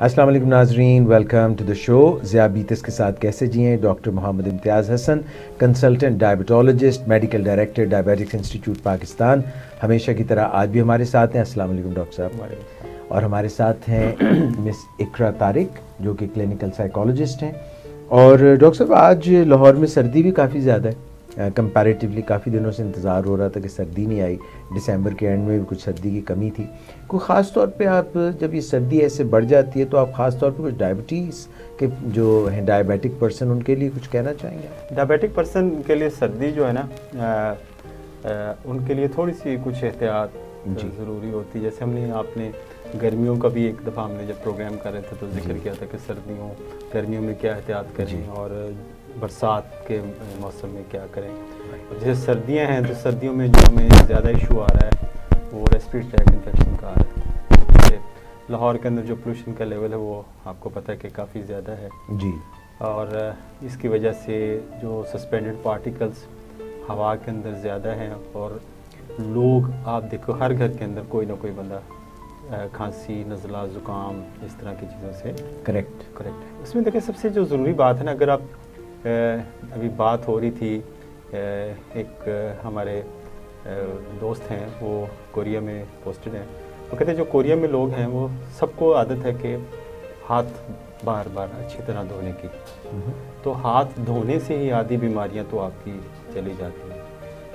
अस्सलाम वालेकुम नाजरीन, वेलकम टू द शो। ज़ियाबीतिस के साथ कैसे जिएं। Doctor Mohammad Imtiaz Hasan, consultant diabetologist, medical director diabetics institute Pakistan, हमेशा की तरह आज भी हमारे साथ हैं। अस्सलाम वालेकुम डॉक्टर साहब। और हमारे साथ हैं मिस इकरा तारिक जो कि क्लिनिकल साइकोलॉजिस्ट हैं। और डॉक्टर साहब, आज लाहौर में सर्दी भी काफ़ी ज़्यादा है। कंपैरेटिवली काफ़ी दिनों से इंतज़ार हो रहा था कि सर्दी नहीं आई। दिसंबर के एंड में भी कुछ सर्दी की कमी थी। कोई ख़ास तौर पे आप जब ये सर्दी ऐसे बढ़ जाती है तो आप ख़ास तौर पे कुछ डायबिटीज़ के जो हैं डायबिटिक पर्सन उनके लिए कुछ कहना चाहेंगे? डायबिटिक पर्सन के लिए सर्दी जो है ना उनके लिए थोड़ी सी कुछ एहतियात ज़रूरी होती है। जैसे आपने गर्मियों का भी एक दफ़ा हमने जब प्रोग्राम कर रहे थे तो जिक्र किया था कि गर्मियों में क्या एहतियात करें और बरसात के मौसम में क्या करें। जैसे सर्दियां हैं तो सर्दियों में जो हमें ज़्यादा इशू आ रहा है वो रेस्पिरेटरी ट्रैक्ट इन्फेक्शन का आ रहा है। लाहौर के अंदर जो पोल्यूशन का लेवल है वो आपको पता है कि काफ़ी ज़्यादा है जी। और इसकी वजह से जो सस्पेंडेड पार्टिकल्स हवा के अंदर ज़्यादा हैं और लोग आप देखो हर घर के अंदर कोई ना कोई बंदा खांसी, नज़ला, ज़ुकाम इस तरह की चीज़ों से करेक्ट। इसमें देखिए सबसे जो ज़रूरी बात है ना, अगर आप अभी बात हो रही थी एक हमारे दोस्त हैं वो कोरिया में पोस्टेड हैं। वो कहते हैं जो कोरिया में लोग हैं वो सबको आदत है कि हाथ बार बार अच्छी तरह धोने की। तो हाथ धोने से ही आधी बीमारियां तो आपकी चली जाती हैं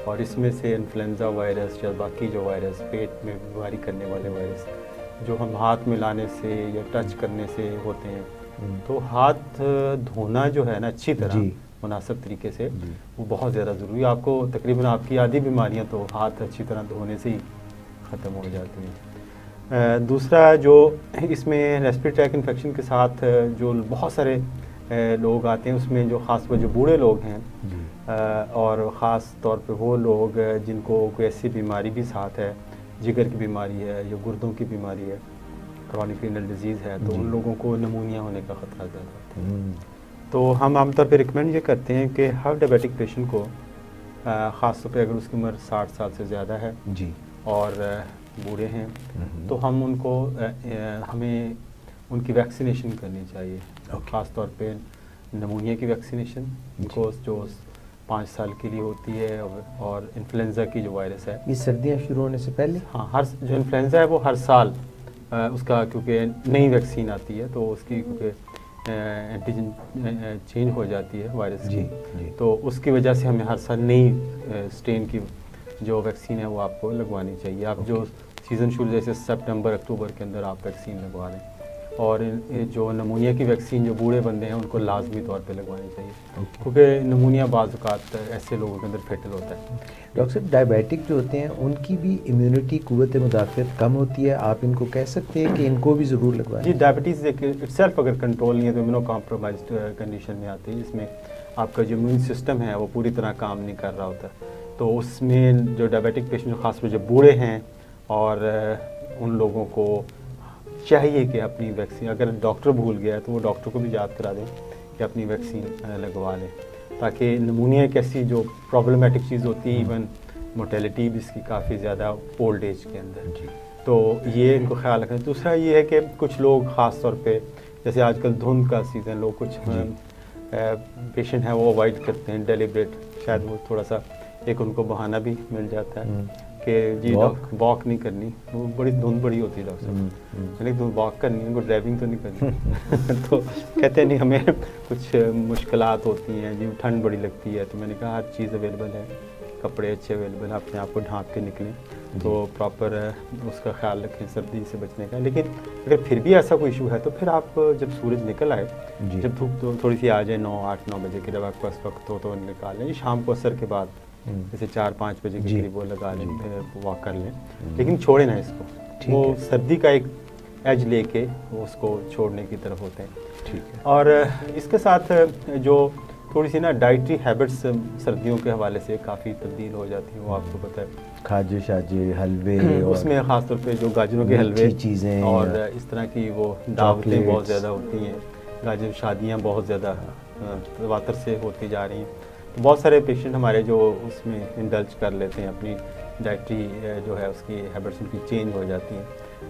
और इसमें से इन्फ्लुएंजा वायरस या बाकी जो वायरस, पेट में बीमारी करने वाले वायरस जो हम हाथ मिलाने से या टच करने से होते हैं, तो हाथ धोना जो है ना अच्छी तरह मुनासिब तरीके से वो बहुत ज़्यादा ज़रूरी है। आपको तकरीबन आपकी आधी बीमारियां तो हाथ अच्छी तरह धोने से ही ख़त्म हो जाती हैं। दूसरा जो इसमें रेस्पिरेटरी ट्रैक्ट इन्फेक्शन के साथ जो बहुत सारे लोग आते हैं उसमें जो ख़ास तौर जो बूढ़े लोग हैं और ख़ास तौर पे वो लोग जिनको कोई ऐसी बीमारी भी साथ है, जिगर की बीमारी है या गुर्दों की बीमारी है, क्रॉनिक रीनल डिजीज़ है, तो उन लोगों को नमूनिया होने का ख़तरा ज़्यादा होता है। तो हम आमतौर पे रिकमेंड ये करते हैं कि हर डायबिटिक पेशेंट को ख़ास तौर पे अगर उसकी उम्र 60 साल से ज़्यादा है जी और बूढ़े हैं तो हम उनको हमें उनकी वैक्सीनेशन करनी चाहिए। ख़ास तौर पे नमूनिया की वैक्सीनेशन उनको जो 5 साल के लिए होती है और इन्फ्लुएंजा की जो वायरस है ये सर्दियाँ शुरू होने से पहले, हाँ, हर जो इन्फ्लुएंजा है वो हर साल उसका क्योंकि नई वैक्सीन आती है तो उसकी क्योंकि एंटीजन चेंज हो जाती है वायरस की, तो उसकी वजह से हमें हर साल नई स्ट्रेन की जो वैक्सीन है वो आपको लगवानी चाहिए। आप जो सीज़न शुरू जैसे सितंबर अक्टूबर के अंदर आप वैक्सीन लगवा लें और जो नमूनिया की वैक्सीन जो बूढ़े बंदे हैं उनको लाजमी तौर पे लगवानी चाहिए क्योंकि नमूनिया बाज़ औक़ात ऐसे लोगों के अंदर फेटल होता है। डॉक्टर साहब, डायबिटिक जो होते हैं उनकी भी इम्यूनिटी क़ुव्वत मुदाफ़ियत कम होती है, आप इनको कह सकते हैं कि इनको भी ज़रूर लगवाएं? जी, डायबिटीज़ इटसेल्फ अगर कंट्रोल नहीं है तो इम्यूनो कॉम्प्रोमाइज्ड कंडीशन में आती है जिसमें आपका जो इम्यून सिस्टम है वो पूरी तरह काम नहीं कर रहा होता। तो उसमें जो डायबिटिक पेशेंट खासकर जो बूढ़े हैं और उन लोगों को चाहिए कि अपनी वैक्सीन, अगर डॉक्टर भूल गया है तो वो डॉक्टर को भी याद करा दें कि अपनी वैक्सीन लगवा लें, ताकि नमूनिया एक ऐसी जो प्रॉब्लमेटिक चीज़ होती है, इवन मोर्टेलिटी भी इसकी काफ़ी ज़्यादा ओल्ड एज के अंदर जी, तो ये इनको ख्याल रखें। दूसरा ये है कि कुछ लोग ख़ास तौर पे जैसे आजकल धुंध का सीज़न, लोग कुछ पेशेंट हैं वो अवॉइड करते हैं डेलिब्रेट, शायद वो थोड़ा सा एक उनको बहाना भी मिल जाता है कि जी वॉक नहीं करनी, वो बड़ी धुंध बड़ी होती है डॉक्टर साहब, मैंने धुंध वॉक करनी है, उनको ड्राइविंग तो नहीं करनी तो कहते हैं नहीं हमें कुछ मुश्किलात होती हैं जी, ठंड बड़ी लगती है। तो मैंने कहा हर चीज़ अवेलेबल है, कपड़े अच्छे अवेलेबल हैं, अपने आप को ढाँप के निकलें तो प्रॉपर उसका ख्याल रखें सर्दी से बचने का। लेकिन अगर फिर भी ऐसा कोई इशू है तो फिर आप जब सूरज निकल आए, जब धूप तो थोड़ी सी आ जाए 8-9 बजे के, जब आपके पास वक्त हो तो निकाल लें, शाम को असर के बाद जैसे 4-5 बजे के करीब वो लगा लें, वॉक कर लें, लेकिन छोड़े ना इसको, वो सर्दी का एक एज लेके उसको छोड़ने की तरफ होते हैं। ठीक है। और इसके साथ जो थोड़ी सी ना डाइटरी हैबिट्स सर्दियों के हवाले से काफ़ी तब्दील हो जाती हैं, वो आपको पता है, खाजे शाजे हलवे उसमें ख़ास तौर पे जो गाजरों के हलवे चीज़ें और इस तरह की वो दावतें बहुत ज़्यादा होती हैं, गाजर शादियाँ बहुत ज़्यादा तवातर से होती जा रही हैं, तो बहुत सारे पेशेंट हमारे जो उसमें इंडल्ज कर लेते हैं, अपनी डाइटरी जो है उसकी हैबिट्स उनकी चेंज हो जाती हैं।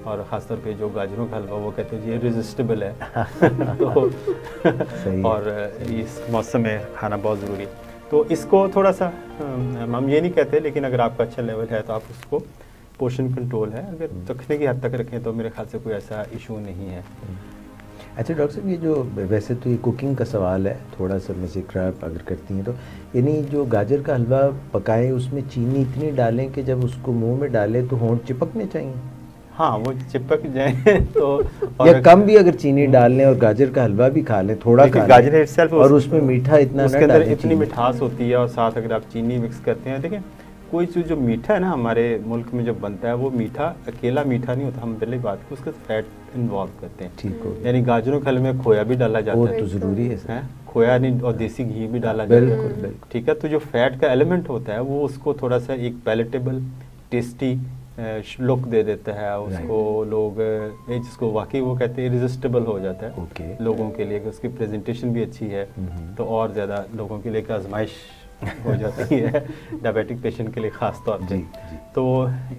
और ख़ासतौर पे जो गाजरों का हलवा वो कहते हैं ये इररेसिस्टिबल है तो और इस मौसम में खाना बहुत ज़रूरी। तो इसको थोड़ा सा हम ये नहीं कहते, लेकिन अगर आपका अच्छा लेवल है तो आप उसको पोर्शन कंट्रोल है, अगर चखने की हद तक रखें तो मेरे ख्याल से कोई ऐसा इशू नहीं है। अच्छा डॉक्टर साहब, ये जो वैसे तो ये कुकिंग का सवाल है, थोड़ा सा मैं ज़िक्र अगर करती हैं तो, यानी जो गाजर का हलवा पकाएं उसमें चीनी इतनी डालें कि जब उसको मुंह में डालें तो होंठ चिपकने चाहिए? हाँ, वो चिपक जाए तो या कम भी अगर चीनी डाल लें और गाजर का हलवा भी खा लें, थोड़ा खा गाजर इटसेल्फ और उसमें मीठा इतना उसके अंदर इतनी मिठास होती है, और साथ अगर आप चीनी मिक्स करते हैं, देखिए कोई चीज़ जो मीठा है ना हमारे मुल्क में जब बनता है वो मीठा अकेला मीठा नहीं होता, हम पहले बात की उसके फैट इन्वॉल्व करते हैं। ठीक हो, यानी गाजरों के हलवे में खोया भी डाला जाता है, तो ज़रूरी है खोया नहीं, और देसी घी भी डाला जाता है, ठीक है। तो जो फैट का एलिमेंट होता है वो उसको थोड़ा सा एक पैलेटेबल टेस्टी लुक दे देता है उसको, लोग जिसको वाकई वो कहते हैं इररेसिस्टिबल हो जाता है लोगों के लिए, उसकी प्रेजेंटेशन भी अच्छी है तो और ज़्यादा लोगों के लिए एक आजमाइश हो जाती है डायबिटिक पेशेंट के लिए ख़ास तौर पे। तो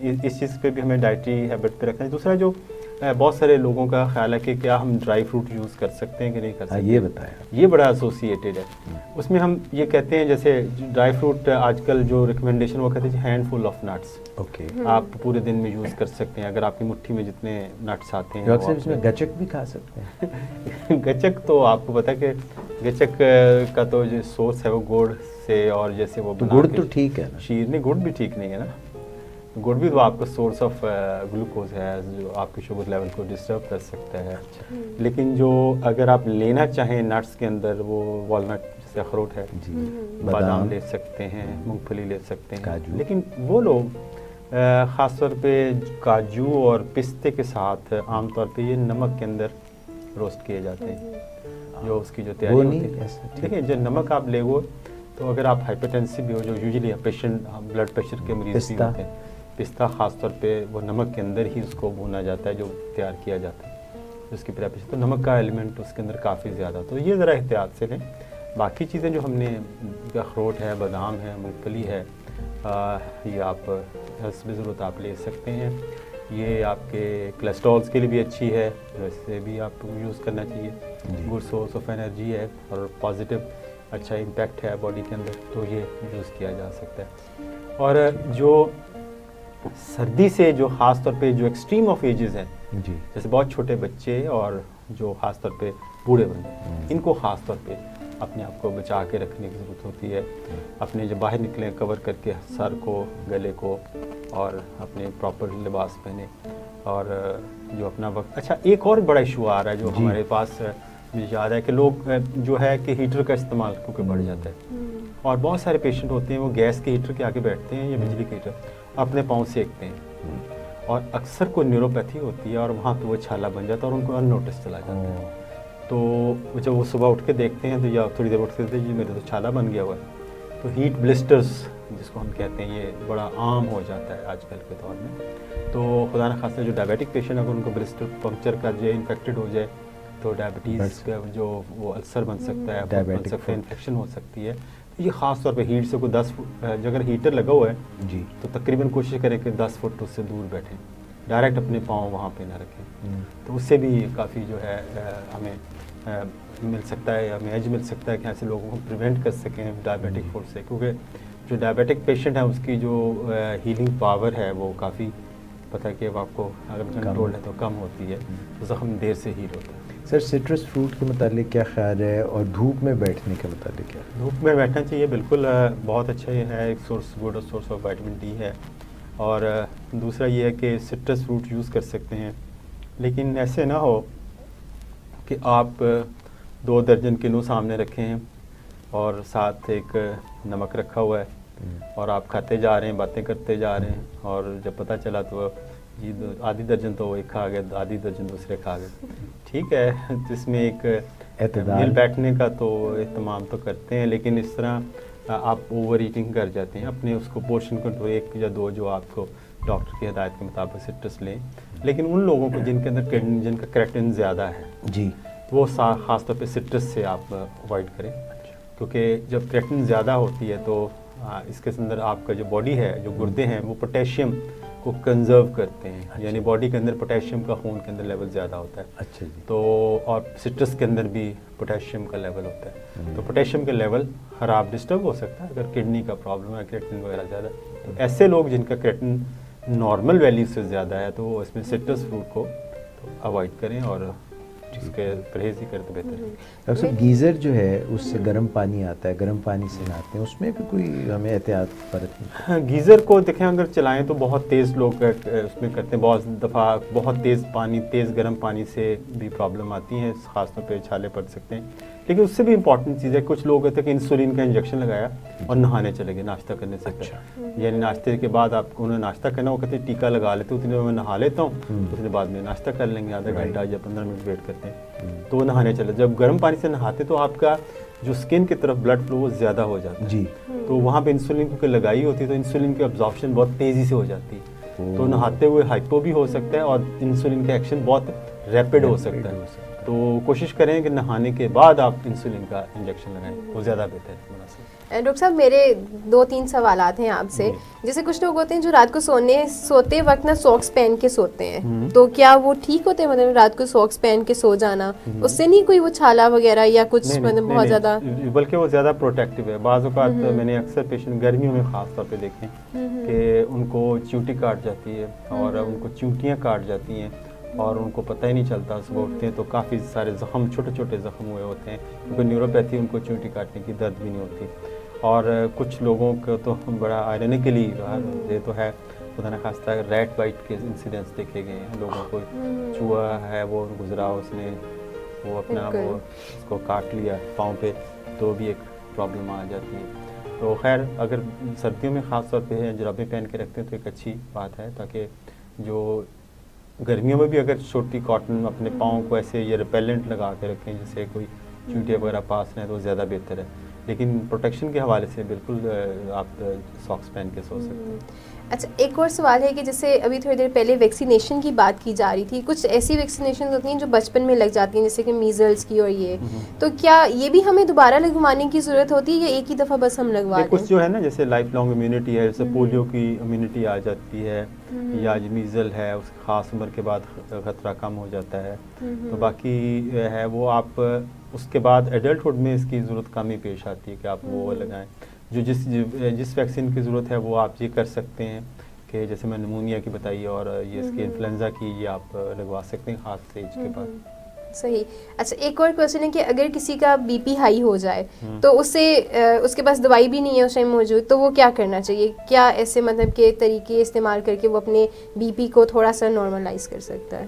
इस चीज़ पे भी हमें डाइटरी हैबिट पे रखना है। दूसरा जो बहुत सारे लोगों का ख्याल है कि क्या हम ड्राई फ्रूट यूज़ कर सकते हैं कि नहीं कर सकते, ये बताया। ये बड़ा एसोसिएटेड है। उसमें हम ये कहते हैं जैसे ड्राई फ्रूट आजकल जो रिकमेंडेशन वो कहते हैं हैंडफुल ऑफ नट्स, आप पूरे दिन में यूज़ कर सकते हैं, अगर आपकी मुट्ठी में जितने नट्स आते हैं। इसमें गचक भी खा सकते हैं गचक तो आपको पता है कि गचक का तो जो सोर्स है वो गुड़ से, और जैसे वो तो गुड़ तो ठीक है ना, शीर नहीं, गुड़ भी ठीक नहीं है ना, गुड़ भी तो आपका सोर्स ऑफ ग्लूकोज है जो आपके शुगर लेवल को डिस्टर्ब कर सकता है। लेकिन जो अगर आप लेना चाहें नट्स के अंदर, वो वॉलनट जैसे अखरोट है, बादाम ले सकते हैं, मूंगफली ले सकते हैं, लेकिन वो लोग ख़ासतौर पे काजू और पिस्ते के साथ आमतौर पे ये नमक के अंदर रोस्ट किए जाते हैं, जो उसकी जो तैयारी होती है। देखिए जो नमक आप ले वो, तो अगर आप हाइपरटेंसिव भी हो, जो यूजुअली पेशेंट ब्लड प्रेशर के मरीज भी होते हैं, पिस्ता ख़ासतौर पे वो नमक के अंदर ही उसको भुना जाता है जो तैयार किया जाता है, उसकी प्रिपरेशन, तो नमक का एलिमेंट उसके अंदर काफ़ी ज़्यादा, तो ये ज़रा एहतियात से लें। बाकी चीज़ें जो हमने अखरोट है, बादाम है, मूंगफली है, ये आप भी ज़रूरत आप ले सकते हैं। ये आपके कोलेस्ट्रॉल्स के लिए भी अच्छी है, वैसे भी आपको यूज़ करना चाहिए, गुड सोर्स ऑफ एनर्जी है और पॉजिटिव अच्छा इम्पैक्ट है बॉडी के अंदर, तो ये यूज़ किया जा सकता है। और जो सर्दी से जो ख़ास तौर पे जो एक्सट्रीम ऑफ एजेस हैं, जैसे बहुत छोटे बच्चे और जो ख़ास तौर पे बूढ़े बंदे, इनको ख़ास तौर पे अपने आप को बचा के रखने की ज़रूरत होती है। अपने जब बाहर निकलें कवर करके सर को, गले को, और अपने प्रॉपर लिबास पहने, और जो अपना वक्त। अच्छा, एक और बड़ा इशू आ रहा है जो हमारे पास मुझे याद है कि लोग जो है कि हीटर का इस्तेमाल क्योंकि बढ़ जाता है, और बहुत सारे पेशेंट होते हैं वो गैस के हीटर के आगे बैठते हैं या बिजली के हीटर, अपने पाँव सेकते हैं, और अक्सर को न्यूरोपैथी होती है और वहाँ पे वो छाला बन जाता है और उनको अननोटिस चला जाता है। तो जब वो सुबह उठ के देखते हैं तो या थोड़ी देर उठ के देखते हैं, जी मेरे तो छाला बन गया हुआ है। तो हीट ब्लिस्टर्स जिसको हम कहते हैं, ये बड़ा आम हो जाता है आजकल के दौर में। तो खुदा न खास्ता जो डायबिटिक पेशेंट अगर उनको ब्लिस्टर पंक्चर कर जाए, इन्फेक्टेड हो जाए, तो डायबिटीज़ का जो वो अल्सर बन सकता है, बन सकता है, इन्फेक्शन हो सकती है। ये ख़ास तौर पे हीट से कोई 10 फुट, अगर हीटर लगा हुआ है जी, तो तकरीबन कोशिश करें कि 10 फुट उससे दूर बैठें, डायरेक्ट अपने पाँव वहाँ पे ना रखें। तो उससे भी काफ़ी जो है हमें मिल सकता है, हमें एज मिल सकता है कि ऐसे लोगों को प्रिवेंट कर सकें डायबिटिक फुट से, क्योंकि जो डायबिटिक पेशेंट है उसकी जो हीलिंग पावर है वो काफ़ी, पता है कि अब आपको अगर कंट्रोल है तो कम होती है, तो ज़ख्म देर से हील होता है। सर सिट्रस फ्रूट के मुतालिक क्या ख्याल है, और धूप में बैठने के मुतालिक क्या? धूप में बैठना चाहिए, बिल्कुल बहुत अच्छा है, एक source good source of vitamin D है। और दूसरा ये है कि सिट्रस फ्रूट यूज़ कर सकते हैं, लेकिन ऐसे ना हो कि आप 2 दर्जन किलो सामने रखें और साथ एक नमक रखा हुआ है और आप खाते जा रहे हैं, बातें करते जा रहे हैं, और जब पता चला तो जी आधी दर्जन तो एक खा गए, आधी दर्जन दूसरे खा गए। ठीक है, जिसमें एक मिल बैठने का तो एहतमाम तो करते हैं, लेकिन इस तरह आप ओवर ईटिंग कर जाते हैं। अपने उसको पोर्शन कंट्रोल 1 या 2 जो आपको डॉक्टर की हिदायत के मुताबिक सिट्रस लें, लेकिन उन लोगों को जिनके अंदर जिनका क्रेटिन ज़्यादा है जी, वो ख़ास तौर पे सिट्रस से आप अवॉइड करें, क्योंकि जब क्रेटिन ज़्यादा होती है तो इसके अंदर आपका जो बॉडी है, जो गुर्दे हैं, वो पोटेशियम को कंजर्व करते हैं। अच्छा। यानी बॉडी के अंदर पोटेशियम का खून के अंदर लेवल ज़्यादा होता है। अच्छा जी। तो और सिट्रस के अंदर भी पोटेशियम का लेवल होता है। तो पोटेशियम का लेवल खराब डिस्टर्ब हो सकता है अगर किडनी का प्रॉब्लम है, क्रेटिनिन वगैरह ज़्यादा। तो ऐसे लोग जिनका क्रेटिनिन नॉर्मल वैल्यू से ज़्यादा है तो इसमें सिट्रस फ्रूट को तो अवॉइड करें और उसके परहेज ही करें तो बेहतर है। डॉक्टर साहब गीज़र जो है उससे गर्म पानी आता है, गर्म पानी से नहाते हैं, उसमें भी कोई हमें एहतियात बरतनी? हाँ, गीज़र को देखें अगर चलाएं तो बहुत तेज़ लोग उसमें करते हैं। बहुत दफ़ा बहुत तेज़ पानी, तेज़ गर्म पानी से भी प्रॉब्लम आती है, ख़ासतौर पे छाले पड़ सकते हैं। लेकिन उससे भी इम्पॉर्टेंट चीज़ है, कुछ लोग कहते हैं कि इंसुलिन का इंजेक्शन लगाया और नहाने चले गए नाश्ता करने से पहले। यानी नाश्ते के बाद आप उन्हें नाश्ता करना, वो कहते हैं टीका लगा लेते, उतने में नहा लेता हूँ, उसके बाद में नाश्ता कर लेंगे, आधा घंटा या 15 मिनट वेट करते हैं तो वो नहाने चले। जब गर्म पानी से नहाते तो आपका जो स्किन की तरफ ब्लड फ्लो वो ज़्यादा हो जाता है जी। तो वहाँ पे इंसुलिन क्योंकि लगाई होती है तो इंसुलिन की अब्जॉर्प्शन बहुत तेज़ी से हो जाती है। तो नहाते हुए हाइपो भी हो सकता है और इंसुलिन का एक्शन बहुत रैपिड हो सकता है। तो कोशिश करें कि नहाने के बाद आप इंसुलिन का इंजेक्शन लगाएं, वो ज़्यादा बेहतर है। डॉक्टर साहब मेरे 2-3 सवालात हैं आपसे। जैसे कुछ लोग होते हैं जो रात को सोते वक्त ना सॉक्स पहन के सोते हैं, तो क्या वो ठीक होते हैं? मतलब रात को सॉक्स पहन के सो जाना, उससे नहीं कोई वो छाला वगैरह या कुछ मतलब बहुत ज़्यादा? बल्कि वो ज़्यादा प्रोटेक्टिव है। बाज़ औक़ात मैंने अक्सर पेशेंट गर्मियों में ख़ास तौर पे देखे कि उनको चींटी काट जाती है और उनको चींटियाँ काट जाती हैं और उनको पता ही नहीं चलता। सुबह उठते हैं तो काफ़ी सारे ज़ख्म, छोटे छोटे ज़ख्म हुए होते हैं, क्योंकि न्यूरोपैथी उनको चींटी काटने की दर्द भी नहीं होती। और कुछ लोगों को तो बड़ा आयरनिकली ये तो है, खुदा न खास्ता रैट बाइट के इंसिडेंट्स देखे गए हैं। लोगों को चूहा है वो गुजरा, उसने वो अपना वो उसको काट लिया पाँव पे, तो भी एक प्रॉब्लम आ जाती है। तो खैर अगर सर्दियों में ख़ास तौर पे जुराबें पहन के रखते हैं तो एक अच्छी बात है, ताकि जो गर्मियों में भी अगर छोटी कॉटन अपने पाँव को ऐसे ये रिपेलेंट लगा के रखें जिससे कोई चींटियाँ वगैरह पास नहीं, तो ज़्यादा बेहतर है। लेकिन प्रोटेक्शन के हवाले से बिल्कुल आप सॉक्स पहन के सो सकते हैं। अच्छा, एक और सवाल है कि जैसे अभी थोड़ी देर पहले वैक्सीनेशन की बात की जा रही थी, कुछ ऐसी वैक्सीनेशन होती हैं जो बचपन में लग जाती हैं जैसे कि मीजल्स की और ये, तो क्या ये भी हमें दोबारा लगवाने की ज़रूरत होती है या एक ही दफ़ा बस हम लगवा लें? कुछ जो है ना, जैसे लाइफ लॉन्ग इम्यूनिटी है, जैसे पोलियो की इम्यूनिटी आ जाती है या मीजल है, उस ख़ास उम्र के बाद ख़तरा कम हो जाता है। तो बाकी है वो आप उसके बाद एडल्टहुड में इसकी ज़रूरत कम ही पेश आती है कि आप वो लगाएं। जो जिस वैक्सीन की ज़रूरत है वो आप ये कर सकते हैं कि जैसे मैं निमोनिया की बताई और ये इसकी इन्फ्लुएंजा की, ये आप लगवा सकते हैं खास स्टेज के बाद। सही। अच्छा, एक और क्वेश्चन है कि अगर किसी का बीपी हाई हो जाए तो उससे उसके पास दवाई भी नहीं है उस टाइम मौजूद, तो वो क्या करना चाहिए? क्या ऐसे मतलब के तरीके इस्तेमाल करके वो अपने बीपी को थोड़ा सा नॉर्मलाइज कर सकता है?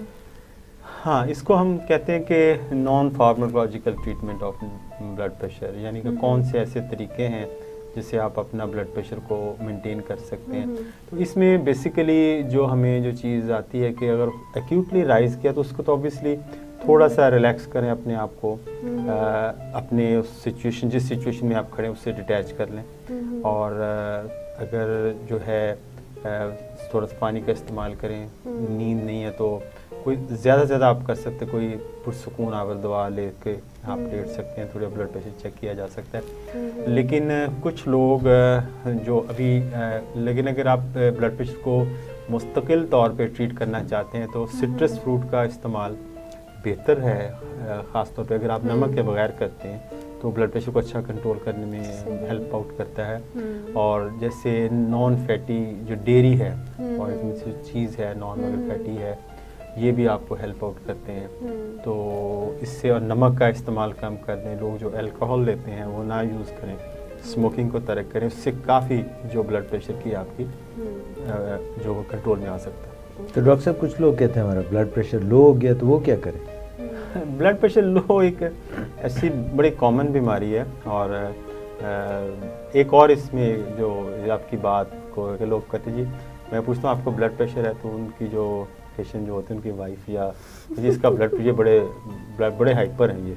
हाँ, इसको हम कहते हैं कि non pharmacological treatment of blood pressure, यानी कि कौन से ऐसे तरीके हैं जिससे आप अपना ब्लड प्रेशर को मेंटेन कर सकते हैं। तो इसमें बेसिकली जो हमें जो चीज़ आती है कि अगर एक्यूटली राइज किया तो उसको तो ऑब्वियसली थोड़ा सा रिलैक्स करें अपने आप को, अपने उस सिचुएशन, जिस सिचुएशन में आप खड़े हैं उससे डिटैच कर लें। और अगर जो है थोड़ा सा पानी का इस्तेमाल करें। नींद नहीं है तो कोई ज़्यादा से ज़्यादा आप कर सकते हैं, कोई पुरसुकून आवर दवा लेके आप लेट सकते हैं, थोड़ा ब्लड प्रेशर चेक किया जा सकता है। लेकिन कुछ लोग जो अभी लेकिन अगर आप ब्लड प्रेशर को मुस्तकिल तौर पे ट्रीट करना चाहते हैं तो सिट्रस फ्रूट का इस्तेमाल बेहतर है। ख़ास तौर पे अगर आप नमक के बगैर करते हैं तो ब्लड प्रेशर को अच्छा कंट्रोल करने में हेल्प आउट करता है। और जैसे नॉन फैटी जो डेयरी है और इसमें से चीज़ है नॉन अगर फैटी है, ये भी आपको हेल्प आउट करते हैं। तो इससे और नमक का इस्तेमाल कम कर दें। लोग जो अल्कोहल लेते हैं वो ना यूज़ करें, स्मोकिंग को तर्क करें, उससे काफ़ी जो ब्लड प्रेशर की आपकी जो कंट्रोल में आ सकता है। तो डॉक्टर साहब कुछ लोग कहते हैं हमारा ब्लड प्रेशर लो हो गया, तो वो क्या करें? ब्लड प्रेशर लो एक ऐसी बड़ी कॉमन बीमारी है। और एक और इसमें जो आपकी बात को कि लोग कहते जी मैं पूछता हूँ आपको ब्लड प्रेशर है, तो उनकी जो पेशेंट जो होते हैं उनकी वाइफ या जिसका ब्लड प्रेशर बड़े हाइपर हैं, ये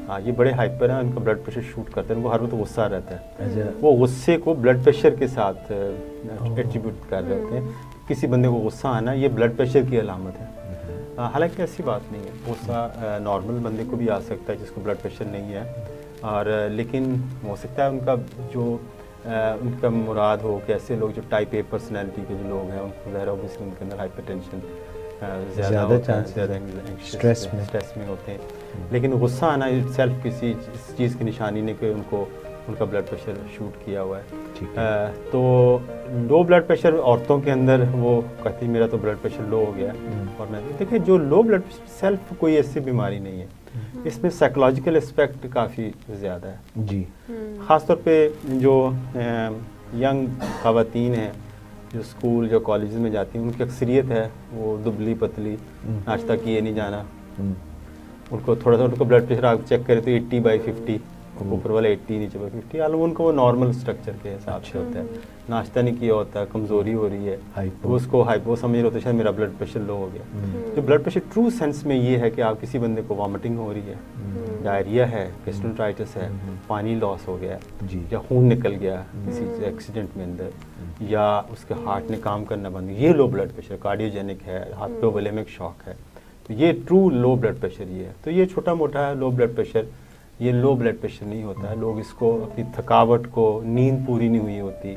हाँ ये बड़े हाइपर हैं, उनका ब्लड प्रेशर शूट करते हैं, उनको हर वक्त गुस्सा रहता है। वो गुस्से को ब्लड प्रेशर के साथ एट्रीब्यूट कर रहे होते हैं। किसी बंदे को गुस्सा आना ये ब्लड प्रेशर की अलामत है। हालांकि ऐसी बात नहीं है, गुस्सा नॉर्मल बंदे को भी आ सकता है जिसको ब्लड प्रेशर नहीं है। और लेकिन हो सकता है उनका जो उनका मुराद हो कि ऐसे लोग जो टाइप ए पर्सनैलिटी के जो लोग हैं उनको ज़ाहिर ऑब्वियसली उनके अंदर हाइपरटेंशन ज़्यादा स्ट्रेस में होते हैं। लेकिन गुस्सा आना सेल्फ किसी इस चीज़ की निशानी ने कि उनका ब्लड प्रेशर शूट किया हुआ है। तो लो ब्लड प्रेशर औरतों के अंदर वो कहती मेरा तो ब्लड प्रेशर लो हो गया, और मैं देखिए जो लो ब्लड प्रेशर सेल्फ कोई ऐसी बीमारी नहीं है, इसमें साइकोलॉजिकल एस्पेक्ट काफ़ी ज़्यादा है जी। ख़ासतौर पे जो यंग ख़वातीन हैं जो स्कूल जो कॉलेज में जाती हैं, उनकी अक्सरियत है वो दुबली पतली, नाश्ता किए नहीं जाना, उनको थोड़ा सा उनको ब्लड प्रेशर आप चेक करें तो 80/50, ऊपर वाला 80 नीचे वाला 50, हालांकि उनको वो नॉर्मल स्ट्रक्चर के हिसाब से होता है। नाश्ता नहीं किया होता है, कमज़ोरी हो रही है, वो उसको हाइपो समझ रहे होते हैं शायद मेरा ब्लड प्रेशर लो हो गया। जो ब्लड प्रेशर ट्रू सेंस में ये है कि आप किसी बंदे को वॉमिटिंग हो रही है, डायरिया है, गैस्ट्रोएंटेराइटिस है, पानी लॉस हो गया या खून निकल गया किसी एक्सीडेंट में अंदर, या उसके हार्ट ने काम करना बंद, ये लो ब्लड प्रेशर कार्डियोजेनिक है, हाइपोवोलेमिक शॉक है, तो ये ट्रू लो ब्लड प्रेशर ये है। तो ये छोटा मोटा है लो ब्लड प्रेशर, ये लो ब्लड प्रेशर नहीं होता है। लोग इसको अपनी थकावट को, नींद पूरी नहीं हुई होती,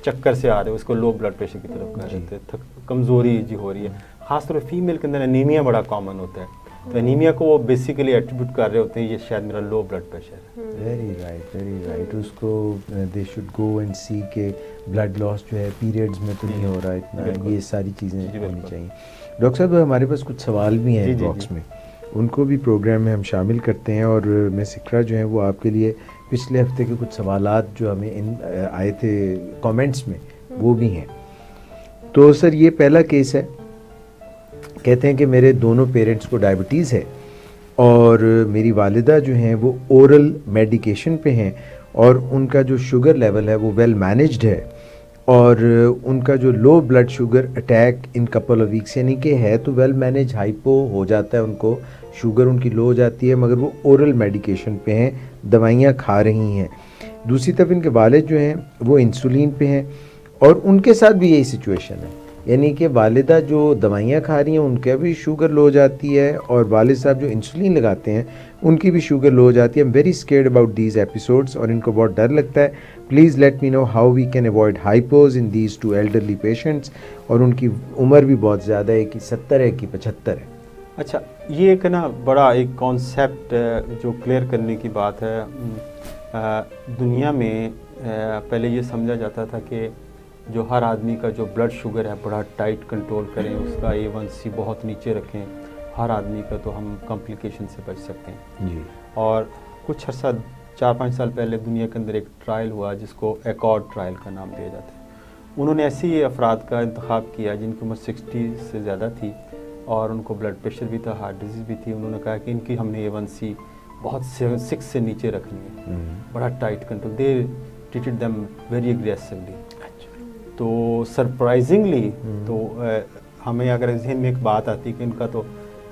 चक्कर से आ रहे हो, इसको लो ब्लड प्रेशर की तरफ कर देते हैं, कमज़ोरी जी हो रही है। ख़ासतौर पर फीमेल के अंदर एनीमिया बड़ा कॉमन होता है, तो एनीमिया को वो बेसिकली एट्रीब्यूट कर रहे होते हैं ये शायद मेरा लो ब्लड प्रेशर है। Very right. उसको दे शुड गो एंड सी के ब्लड लॉस जो है पीरियड्स में तो नहीं हो रहा इतना, ये सारी चीज़ें होनी चाहिए। डॉक्टर साहब हमारे पास कुछ सवाल भी हैं बॉक्स में, उनको भी प्रोग्राम में हम शामिल करते हैं, और मैं सिकरा जो है वो आपके लिए पिछले हफ्ते के कुछ सवालात जो हमें आए थे कमेंट्स में वो भी हैं। तो सर ये पहला केस है, कहते हैं कि मेरे दोनों पेरेंट्स को डायबिटीज़ है और मेरी वालिदा जो हैं वो ओरल मेडिकेशन पे हैं और उनका जो शुगर लेवल है वो वेल मैनेज्ड है, और उनका जो low blood sugar attack in couple of weeks यानी कि है तो वेल मैनेज, हाइपो हो जाता है, उनको शुगर उनकी लो हो जाती है, मगर वो ओरल मेडिकेशन पे हैं, दवाइयाँ खा रही हैं। दूसरी तरफ इनके वालिद जो हैं वो इंसुलिन पे हैं और उनके साथ भी यही सिचुएशन है, यानी कि वालिदा जो दवाइयाँ खा रही हैं उनका भी शुगर लो हो जाती है और वालिद साहब जो इंसुलिन लगाते हैं उनकी भी शुगर लो हो जाती है। I am very scared about these episodes और इनको बहुत डर लगता है। Please let me know how we can avoid hypos in these two elderly patients, और उनकी उम्र भी बहुत ज़्यादा है कि 70 है कि 75 है। अच्छा, ये एक ना बड़ा एक कॉन्सेप्ट जो क्लियर करने की बात है। दुनिया में पहले ये समझा जाता था कि जो हर आदमी का जो ब्लड शुगर है बड़ा टाइट कंट्रोल करें, उसका A1C बहुत नीचे रखें, हर आदमी का तो हम कॉम्प्लिकेशन से बच सकते हैं जी। और कुछ अर्सा 4-5 साल पहले दुनिया के अंदर एक ट्रायल हुआ जिसको एकॉर्ड ट्रायल का नाम दिया जाता है। उन्होंने ऐसे ही अफराद का इंतखाब किया जिनकी उम्र 60 से ज़्यादा थी और उनको ब्लड प्रेशर भी था, हार्ट डिजीज़ भी थी। उन्होंने कहा कि इनकी हमने A1C बहुत 6 से नीचे रखनी है, बड़ा tight control. They treated them very aggressively. तो सरप्राइजिंगली तो हमें अगर जहन में एक बात आती कि इनका तो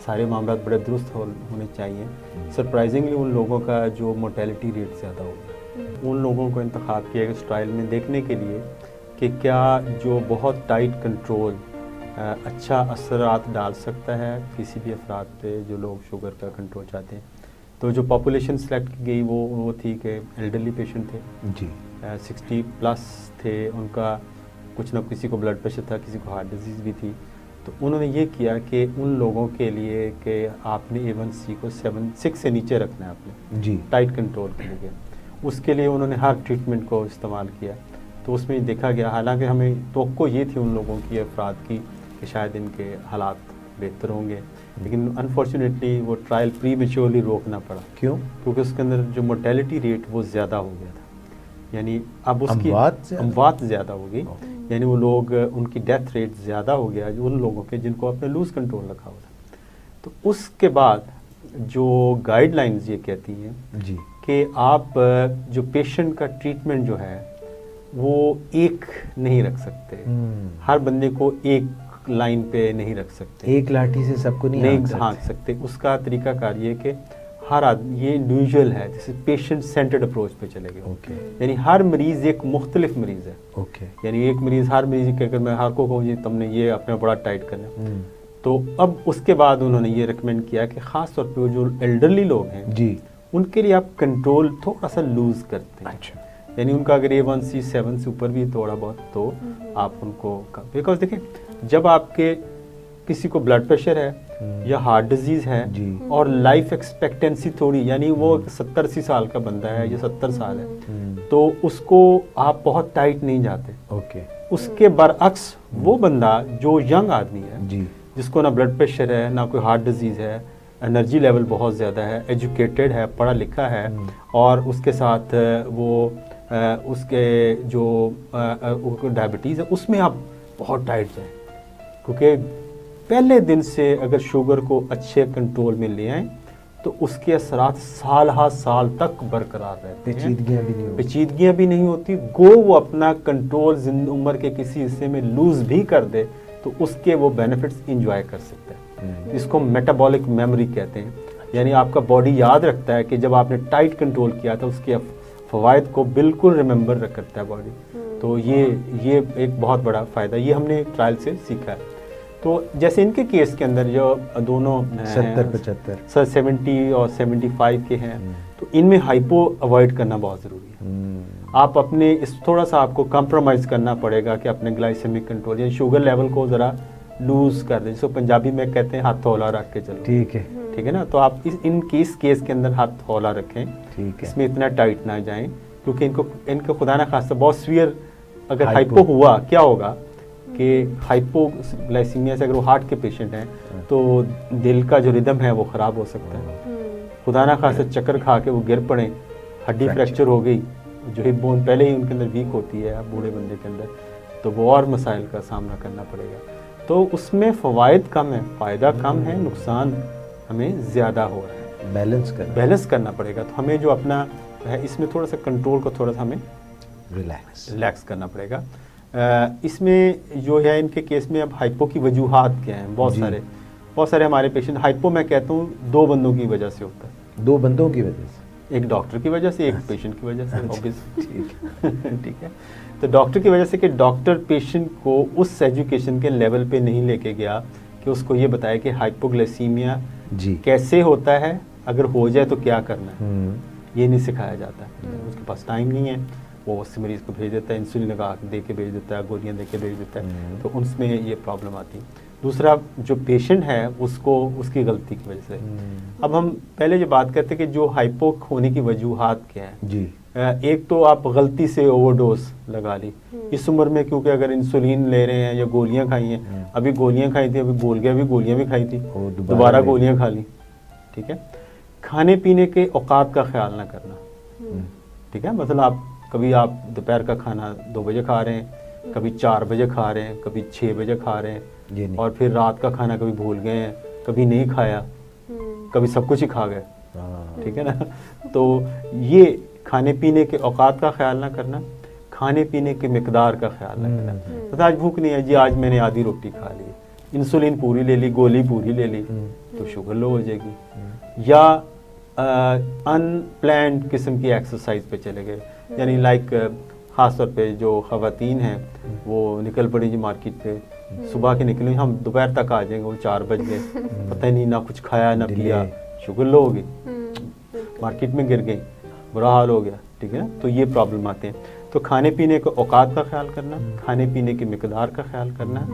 सारे मामला बड़े दुरुस्त होने चाहिए, सरप्राइजिंगली उन लोगों का जो मोर्टेलिटी रेट ज़्यादा हो गया। उन लोगों को इंतखाब किया इस ट्रायल में देखने के लिए कि क्या जो बहुत टाइट कंट्रोल अच्छा असरात डाल सकता है किसी भी अफराद पे जो लोग शुगर का कंट्रोल चाहते हैं। तो जो पॉपुलेशन सेलेक्ट की गई वो थी कि एल्डरली पेशेंट थे जी, 60 प्लस थे, उनका कुछ ना किसी को ब्लड प्रेशर था, किसी को हार्ट डिजीज़ भी थी। तो उन्होंने ये किया कि उन लोगों के लिए कि आपने A1C को 6 से नीचे रखना है आपने जी, टाइट कंट्रोल के लिए। उसके लिए उन्होंने हर ट्रीटमेंट को इस्तेमाल किया। तो उसमें देखा गया, हालांकि हमें तवक्को ये थी उन लोगों की अफराद की कि शायद इनके हालात बेहतर होंगे, लेकिन अनफॉर्चुनेटली वो ट्रायल प्रीमेच्योरली रोकना पड़ा। क्यों? क्योंकि उसके अंदर जो मोर्टेलिटी रेट वो ज़्यादा हो गया था, यानी अब उसकी अमवात ज़्यादा हो गई, यानी वो लोग उनकी डेथ रेट ज़्यादा हो गया जो उन लोगों के जिनको आपने लूज़ कंट्रोल रखा हुआ था। तो उसके बाद जो गाइडलाइंस ये कहती हैं जी कि आप जो पेशेंट का ट्रीटमेंट जो है वो एक नहीं रख सकते, हर बंदे को एक लाइन पे नहीं रख सकते, एक लाठी से सबको नहीं हाँक सकते। उसका तरीकाकार ये कि हर आदमी ये इंडिविजुअल है, जैसे पेशेंट सेंटर्ड अप्रोच पे चले गए। यानी हर मरीज़ एक मुख्तलिफ मरीज़ है। यानी एक मरीज़ हर मरीज़ के अगर मैं हर को कहूँ जी तुमने ये अपना बड़ा टाइट करना, तो अब उसके बाद उन्होंने ये रिकमेंड किया कि ख़ास तौर पे जो एल्डरली लोग हैं जी उनके लिए आप कंट्रोल थोड़ा सा लूज़ करते हैं। अच्छा। यानी उनका अगर A1C 7 से ऊपर भी थोड़ा बहुत तो आप उनको, बिकॉज देखिए जब आपके किसी को ब्लड प्रेशर है या हार्ट डिजीज है और लाइफ एक्सपेक्टेंसी थोड़ी, यानी वो 70-80 साल का बंदा है या 70 साल है, तो उसको आप बहुत टाइट नहीं जाते। ओके। उसके बरअक्स वो बंदा जो यंग आदमी है जी, जिसको ना ब्लड प्रेशर है ना कोई हार्ट डिजीज है, एनर्जी लेवल बहुत ज़्यादा है, एजुकेटेड है, पढ़ा लिखा है, और उसके साथ वो उसके जो डायबिटीज़ है उसमें आप बहुत टाइट जाएं, क्योंकि पहले दिन से अगर शुगर को अच्छे कंट्रोल में ले आए तो उसके असरात साल तक बरकरार रहते हैं, पेचीदगियाँ भी नहीं होती। वो अपना कंट्रोल उम्र के किसी हिस्से में लूज भी कर दे तो उसके वो बेनिफिट्स इंजॉय कर सकते हैं। इसको मेटाबॉलिक मेमोरी कहते हैं, यानी आपका बॉडी याद रखता है कि जब आपने टाइट कंट्रोल किया था उसके फ़वाइद को बिल्कुल रिमेंबर करता है बॉडी। तो ये एक बहुत बड़ा फ़ायदा, ये हमने ट्रायल से सीखा है। तो जैसे इनके केस के अंदर जो दोनों 70-75 70 और 75 के हैं, तो इनमें हाइपो अवॉइड करना बहुत ज़रूरी है। आप अपने इस थोड़ा सा आपको कॉम्प्रोमाइज़ करना पड़ेगा कि अपने ग्लाइसेमिक कंट्रोल या शुगर लेवल को ज़रा लूज कर दें, जिसको पंजाबी में कहते हैं हाथ हौला रख के चलो। ठीक है ना। तो आप इन केस के अंदर हाथ हौला रखें, ठीक है, इसमें इतना टाइट ना जाएं, क्योंकि इनको खुदा ना खास्ता बहुत सीवियर अगर हाइपो हुआ, क्या होगा कि हाइपोग्लाइसीमिया से अगर वो हार्ट के पेशेंट हैं तो दिल का जो रिदम है वो ख़राब हो सकता है। खुदा ना खास्ता चक्कर खा के वो गिर पड़े, हड्डी फ्रैक्चर हो गई, जो हिप बोन पहले ही उनके अंदर वीक होती है बूढ़े बंदे के अंदर, तो वो और मसाइल का सामना करना पड़ेगा। तो उसमें फ़वाइद कम है, फ़ायदा कम है, नुकसान हमें ज़्यादा हो रहा है। बैलेंस करना पड़ेगा। तो हमें जो अपना है इसमें थोड़ा सा कंट्रोल को थोड़ा सा हमें रिलैक्स करना पड़ेगा। इसमें जो है इनके केस में अब हाइपो की वजूहात क्या हैं, बहुत सारे हमारे पेशेंट हाइपो मैं कहता हूँ 2 बंदों की वजह से होता है। 2 बंदों की वजह से, एक डॉक्टर की वजह से, एक पेशेंट की वजह से, ऑब्वियसली। ठीक है। तो डॉक्टर की वजह से कि डॉक्टर पेशेंट को उस एजुकेशन के लेवल पे नहीं लेके गया कि उसको ये बताया कि हाइपोग्लाइसीमिया कैसे होता है, अगर हो जाए तो क्या करना है, ये नहीं सिखाया जाता। उसके पास टाइम नहीं है, वो उस मरीज़ को भेज देता है, इंसुलिन लगा दे के भेज देता है, गोलियां दे के भेज देता है, तो उसमें ये प्रॉब्लम आती है। दूसरा जो पेशेंट है उसको उसकी गलती की वजह से। अब हम पहले जो बात करते हैं कि जो हाइपो होने की वजूहात क्या है जी, एक तो आप गलती से ओवरडोज लगा ली इस उम्र में, क्योंकि अगर इंसुलिन ले रहे हैं या गोलियां खाई हैं, अभी गोलियां खाई थी, अभी बोल गया, अभी गोलियां भी खाई थी, दोबारा गोलियां खा ली। ठीक है। खाने पीने के औकात का ख्याल ना करना। ठीक है। मतलब आप कभी आप दोपहर का खाना 2 बजे खा रहे हैं, कभी 4 बजे खा रहे हैं, कभी 6 बजे खा रहे हैं, और फिर रात का खाना कभी भूल गए हैं, कभी नहीं खाया, कभी सब कुछ ही खा गए। ठीक है ना। तो ये खाने पीने के औकात का ख्याल ना करना, खाने पीने के मिकदार का ख्याल ना करना। तो आज भूख नहीं है जी, आज मैंने आधी रोटी खा ली, इंसुलिन पूरी ले ली, गोली पूरी ले ली, तो शुगर लो हो जाएगी। या अनप्लैंड किस्म की एक्सरसाइज पे चले गए, यानी लाइक ख़ास तौर पे जो ख़वातीन हैं वो निकल पड़ी जी मार्केट पे, सुबह के निकले, हम दोपहर तक आ जाएंगे, वो 4 बज गए, पता ही नहीं, ना कुछ खाया ना पिया, शुगर लो हो गई, मार्केट में गिर गई, बुरा हाल हो गया। ठीक है ना। तो ये प्रॉब्लम आते हैं। तो खाने पीने के औकात का ख्याल करना, खाने पीने के मिकदार का ख्याल करना,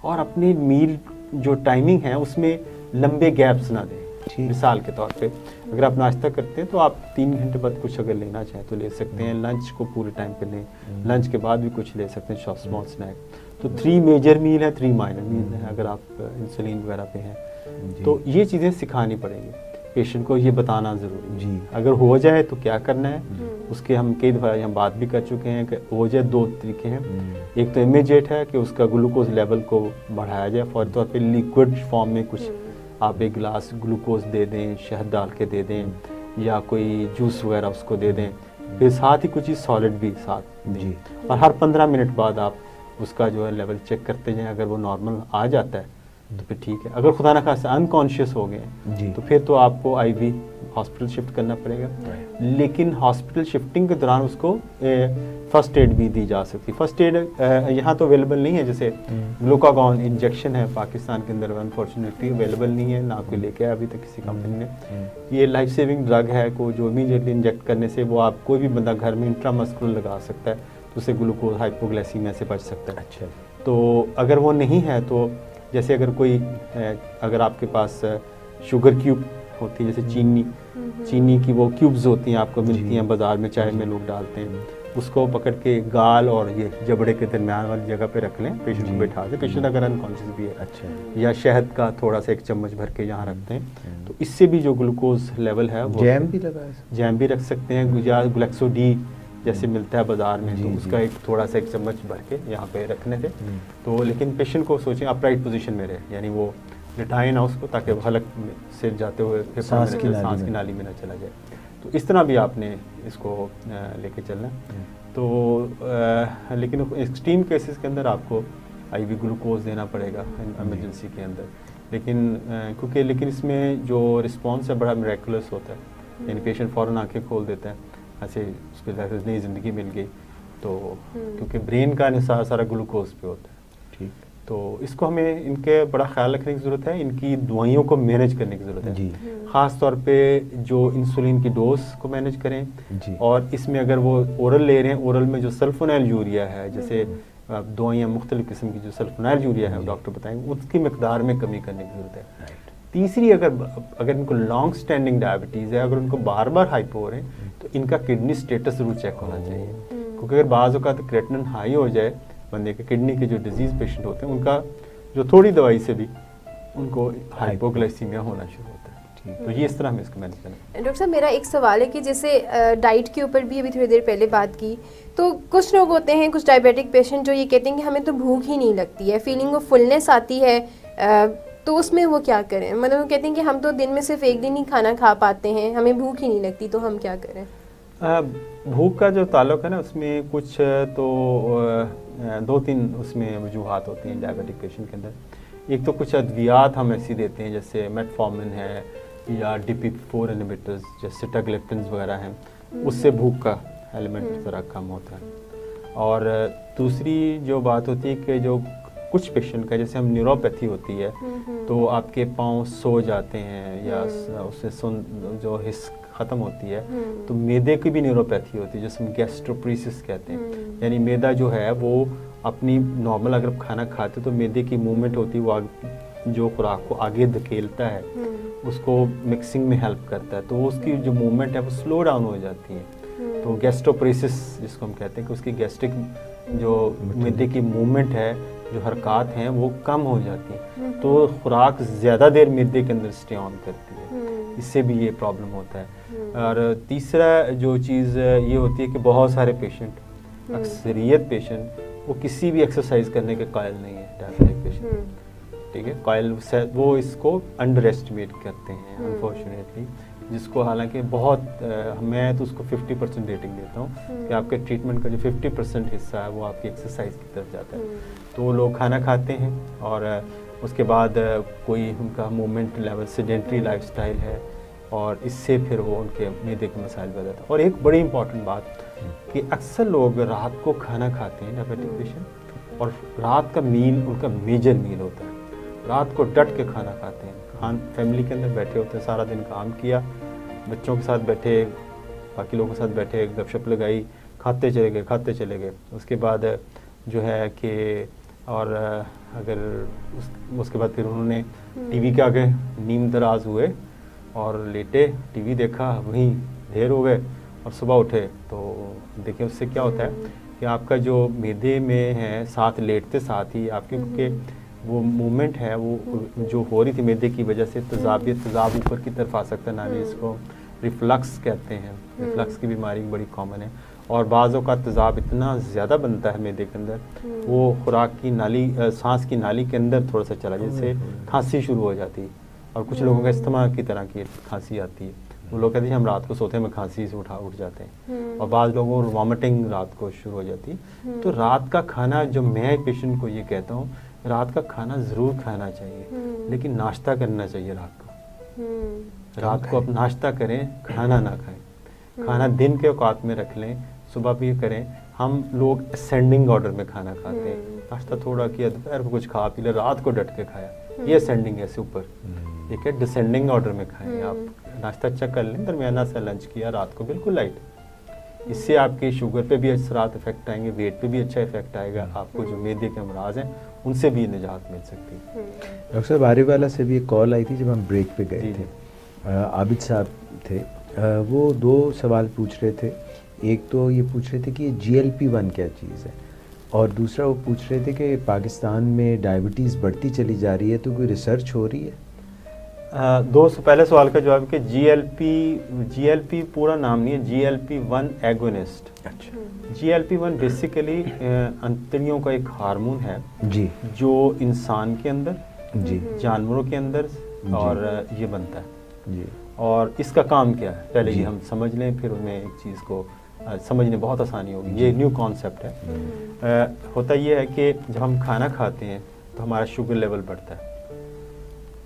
और अपनी मील जो टाइमिंग है उसमें लंबे गैप्स ना दें। मिसाल के तौर पे अगर आप नाश्ता करते हैं तो आप 3 घंटे बाद कुछ अगर लेना चाहें तो ले सकते हैं, लंच को पूरे टाइम पे लें, लंच के बाद भी कुछ ले सकते हैं, स्मॉल स्नैक। तो 3 मेजर मील है, 3 माइनर मील है अगर आप इंसुलिन वगैरह पे हैं। तो ये चीज़ें सिखानी पड़ेंगी पेशेंट को, ये बताना ज़रूरी जी। अगर हो जाए तो क्या करना है, उसके हम कई दफ़ा यहाँ बात भी कर चुके हैं कि हो जाए 2 तरीके हैं। एक तो इमीडिएट है कि उसका ग्लूकोज लेवल को बढ़ाया जाए, फौरी तौर पर लिक्विड फॉर्म में कुछ आप 1 गिलास ग्लूकोज दे दें, शहद डाल के दे दें, या कोई जूस वगैरह उसको दे दें, फिर साथ ही कुछ चीज़ सॉलिड भी साथ दें। और हर 15 मिनट बाद आप उसका जो है लेवल चेक करते जाएं, अगर वो नॉर्मल आ जाता है तो फिर ठीक है। अगर खुदा न खास्ता अनकॉन्शियस हो गए तो फिर तो आपको IV हॉस्पिटल शिफ्ट करना पड़ेगा। लेकिन हॉस्पिटल शिफ्टिंग के दौरान उसको फर्स्ट एड भी दी जा सकती है। फर्स्ट एड यहाँ तो अवेलेबल नहीं है, जैसे ग्लूकागॉन इंजेक्शन है पाकिस्तान के अंदर अनफॉर्चुनेटली अवेलेबल नहीं है, ना कोई लेके आया अभी तक किसी कंपनी ने। ये लाइफ सेविंग ड्रग है को जो इमीडिएटली इंजेक्ट करने से वो आप कोई भी बंदा घर में इंट्रामस्कुलर लगा सकता है, तो उससे ग्लूकोज हाइपोग्लाइसीमिया से बच सकता है। अच्छा, तो अगर वो नहीं है तो जैसे अगर कोई अगर आपके पास शुगर क्यूब होती है, जैसे चीनी की वो क्यूब्स होती हैं आपको मिलती हैं बाज़ार में, चाय में लोग डालते हैं, उसको पकड़ के गाल और ये जबड़े के दरमियान वाली जगह पे रख लें, पेशेंट को बैठा दें, पेशेंट अगर अनकॉन्शियस भी है। अच्छा, या शहद का थोड़ा सा 1 चम्मच भर के यहाँ रखते हैं, तो इससे भी जो ग्लूकोज लेवल है वो जैम भी रख सकते हैं, या ग्लैक्सो डी जैसे मिलता है बाजार में, तो उसका एक थोड़ा सा 1 चम्मच भर के यहाँ पे रखने थे। तो लेकिन पेशेंट को सोचें अपराइट पोजीशन में रहे, यानी वो लिटाए ना उसको, ताकि वो हलक से जाते हुए सांस की नाली में ना चला जाए। तो इस तरह भी आपने इसको लेके चलना। तो लेकिन एक्सट्रीम केसेस के अंदर आपको आईवी ग्लूकोज देना पड़ेगा इमरजेंसी के अंदर, लेकिन इसमें जो रिस्पॉन्स है बड़ा मिरेकुलस होता है, यानी पेशेंट फ़ौरन आंखें खोल देता है, ऐसे उसके साथ नई ज़िंदगी मिल गई। तो क्योंकि ब्रेन का निसार सारा ग्लूकोज पे होता है। ठीक, तो इसको हमें इनके बड़ा ख्याल रखने की ज़रूरत है, इनकी दवाइयों को मैनेज करने की ज़रूरत है जी। ख़ास तौर पे जो इंसुलिन की डोज को मैनेज करें जी। और इसमें अगर वो ओरल ले रहे हैं, ओरल में जो सल्फोनाइल यूरिया है, जैसे दवाइयाँ मुख्तलिफ़ किस्म की जो सल्फोनाइल यूरिया है डॉक्टर बताएंगे, उसकी मकदार में कमी करने की ज़रूरत है। तीसरी, अगर इनको लॉन्ग स्टैंडिंग डायबिटीज़ है, अगर उनको बार बार हाइपो हो रहे हैं, तो इनका किडनी स्टेटस ज़रूर चेक होना चाहिए, क्योंकि अगर बाज़ औक़ात क्रेटिनिन हाई हो जाए बंदे के, किडनी के जो डिजीज़ पेशेंट होते हैं उनका जो थोड़ी दवाई से भी उनको हाइपोग्लाइसीमिया होना शुरू होता है। तो ये इस तरह हमें इसको मैनेज करना है। डॉक्टर साहब, मेरा एक सवाल है कि जैसे डाइट के ऊपर भी अभी थोड़ी देर पहले बात की, तो कुछ लोग होते हैं, कुछ डायबिटिक पेशेंट जो ये कहते हैं कि हमें तो भूख ही नहीं लगती है, फीलिंग ऑफ फुलनेस आती है, तो उसमें वो क्या करें? मतलब वो कहते हैं कि हम तो दिन में सिर्फ एक दिन ही खाना खा पाते हैं, हमें भूख ही नहीं लगती, तो हम क्या करें? भूख का जो ताल्लुक है ना, उसमें कुछ तो 2-3 उसमें वजूहात होती हैं डायबिटिक पेशेंट के अंदर। एक तो कुछ अद्वियात हम ऐसी देते हैं, जैसे मेटफॉर्मिन है या DPP-4 इनहिबिटर्स जैसे सिटाग्लिप्टिन्स वगैरह हैं, उससे भूख का एलिमेंट ज़रा कम होता है। और दूसरी जो बात होती है कि जो कुछ पेशेंट का जैसे हम न्यूरोपैथी होती है, तो आपके पाँव सो जाते हैं या उससे जो हिस्स ख़त्म होती है, तो मैदे की भी न्यूरोपैथी होती है जिसे हम गैस्ट्रोपरेसिस कहते हैं, यानी मैदा जो है वो अपनी नॉर्मल अगर खाना खाते तो मैदे की मूवमेंट होती है, वो जो खुराक को आगे धकेलता है, उसको मिक्सिंग में हेल्प करता है, तो उसकी जो मूवमेंट है वो स्लो डाउन हो जाती है। तो गैस्ट्रोपरेसिस जिसको हम कहते हैं कि उसकी गैस्ट्रिक जो मैदे की मूवमेंट है, जो हरकत हैं वो कम हो जाती है, तो खुराक ज़्यादा देर मैदे के अंदर स्टे ऑन करती है, इससे भी ये प्रॉब्लम होता है। और तीसरा जो चीज़ ये होती है कि बहुत सारे पेशेंट, अक्सरियत पेशेंट, वो किसी भी एक्सरसाइज करने के कायल नहीं है डायबिटिक पेशेंट, ठीक है, कायल वो इसको अंडर एस्टिमेट करते हैं अनफॉर्चुनेटली, जिसको हालांकि बहुत मैं तो उसको 50% रेटिंग देता हूँ कि आपके ट्रीटमेंट का जो 50% हिस्सा है वो आपकी एक्सरसाइज की तरफ जाता है। तो वो लोग खाना खाते हैं और उसके बाद कोई उनका मूवमेंट लेवल सेडेंट्री लाइफस्टाइल है, और इससे फिर वो उनके मैदे के मसाइल पैदा होते हैं। और एक बड़ी इंपॉर्टेंट बात कि अक्सर लोग रात को खाना खाते हैं डायबिटिक पेशेंट, और रात का मील उनका मेजर मील होता है, रात को डट के खाना खाते हैं, फैमिली के अंदर बैठे होते हैं, सारा दिन काम किया, बच्चों के साथ बैठे, बाकी लोगों के साथ बैठे, गपशप लगाई, खाते चले गए। उसके बाद जो है कि और अगर उसके बाद फिर उन्होंने टीवी के आगे नींद दराज हुए और लेटे, टीवी देखा, वहीं देर हो गए और सुबह उठे, तो देखिए उससे क्या होता है कि आपका जो मैदे में है साथ लेटते साथ ही आपके, क्योंकि वो मूवमेंट है वो जो हो रही थी मैदे की वजह से तेज़ाब ऊपर की तरफ आ सकता है, नाली इसको रिफ्लक्स कहते हैं, रिफ्लक्स की बीमारी बड़ी कॉमन है, और बाज़ों का तेज़ाब इतना ज़्यादा बनता है मैदे के अंदर, वो खुराक की नाली, सांस की नाली के अंदर थोड़ा सा चला, जैसे खांसी शुरू हो जाती है, और कुछ लोगों का इस्तेमाल की तरह की खांसी आती है, वो लोग कहते हैं हम रात को सोते हैं, में खांसी से उठ जाते हैं, और बाद लोगों को वॉमिटिंग रात को शुरू हो जाती है। तो रात का खाना, जो मैं पेशेंट को ये कहता हूँ, रात का खाना ज़रूर खाना चाहिए, लेकिन नाश्ता करना चाहिए रात को, रात को आप नाश्ता करें, खाना ना खाएं। खाना दिन के औकात में रख लें, सुबह भी करें। हम लोग असेंडिंग ऑर्डर में खाना खाते हैं, नाश्ता थोड़ा किया, दोपहर को कुछ खा पी लिया, रात को डट के खाया, ये असेंडिंग है, ऐसे ऊपर। ठीक है, डिसेंडिंग ऑर्डर में खाएं। आप नाश्ता अच्छा कर लें, दरमियाना सा लंच किया, रात को बिल्कुल लाइट। इससे आपकी शुगर पे भी असरात इफेक्ट आएंगे, वेट पे भी अच्छा इफेक्ट आएगा, आपको जो मैदे के अमराज हैं उनसे भी निजात मिल सकती है। डॉक्टर साहब, बारीवाला से भी एक कॉल आई थी जब हम ब्रेक पे गए थे। आबिद साहब थे, वो 2 सवाल पूछ रहे थे। एक तो ये पूछ रहे थे कि ये GLP-1 क्या चीज़ है, और दूसरा वो पूछ रहे थे कि पाकिस्तान में डायबिटीज़ बढ़ती चली जा रही है, तो कोई रिसर्च हो रही है? पहले सवाल का जवाब कि GLP पूरा नाम नहीं है, GLP-1 एगोनिस्ट। अच्छा। GLP-1 बेसिकली अंतड़ियों का एक हार्मोन है जी, जो इंसान के अंदर, जी, जानवरों के अंदर और ये बनता है जी। और इसका काम क्या है पहले जी। ये हम समझ लें, फिर उनमें एक चीज़ को समझने बहुत आसानी होगी। ये न्यू कॉन्सेप्ट है। होता ये है कि जब हम खाना खाते हैं तो हमारा शुगर लेवल बढ़ता है।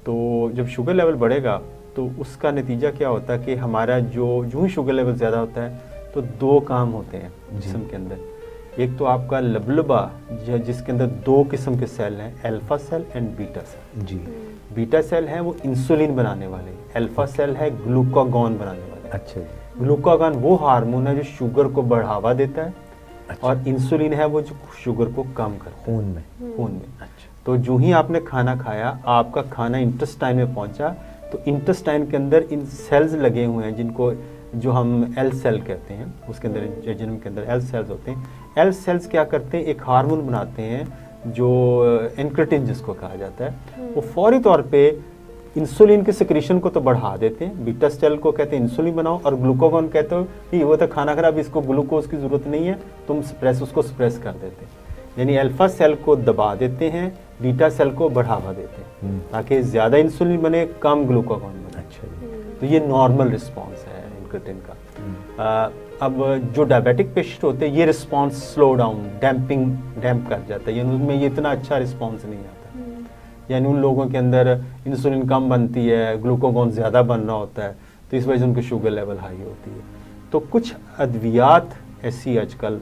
तो जब शुगर लेवल बढ़ेगा तो उसका नतीजा क्या होता है कि हमारा जो शुगर लेवल ज़्यादा होता है तो 2 काम होते हैं जिस्म के अंदर। एक तो आपका लबलबा जिसके अंदर 2 किस्म के सेल हैं, alpha cell and beta cell. जी। बीटा सेल है वो इंसुलिन बनाने वाले, अल्फा सेल है ग्लूकागॉन बनाने वाले। अच्छा। ग्लूकागॉन वो हार्मोन है जो शुगर को बढ़ावा देता है। अच्छा। और इंसुलिन है वो जो शुगर को कम करता है खून में। अच्छा। तो जो ही आपने खाना खाया, आपका खाना इंटेस्टाइन में पहुंचा, तो इंटेस्टाइन के अंदर इन सेल्स लगे हुए हैं जिनको जो हम एल सेल कहते हैं, उसके अंदर जिनम के अंदर एल सेल्स होते हैं। एल सेल्स क्या करते हैं, एक हार्मोन बनाते हैं जो इंक्रेटिन जिसको कहा जाता है। वो फौरी तौर पे इंसुलिन के सिक्रीशन को तो बढ़ा देते हैं। बीटा सेल को कहते हैं इंसुलिन बनाओ, और ग्लूकागॉन कहते हो कि वो तो खाना खा, अब इसको ग्लूकोज की जरूरत नहीं है, तुम उसको स्प्रेस कर देते हैं। यानी अल्फा सेल को दबा देते हैं, बीटा सेल को बढ़ावा देते हैं ताकि ज़्यादा इंसुलिन बने, कम ग्लूकागॉन बने। अच्छा। तो ये नॉर्मल रिस्पॉन्स है इंक्रेटिन का। अब जो डायबिटिक पेशेंट होते हैं ये रिस्पॉन्स स्लो डाउन, डैम्प कर जाता है, यानी उनमें ये इतना अच्छा रिस्पॉन्स नहीं आता। यानी उन लोगों के अंदर इंसुलिन कम बनती है, ग्लूकागॉन ज़्यादा बन रहा होता है, तो इस वजह से उनकी शुगर लेवल हाई होती है। तो कुछ अद्वियात ऐसी आजकल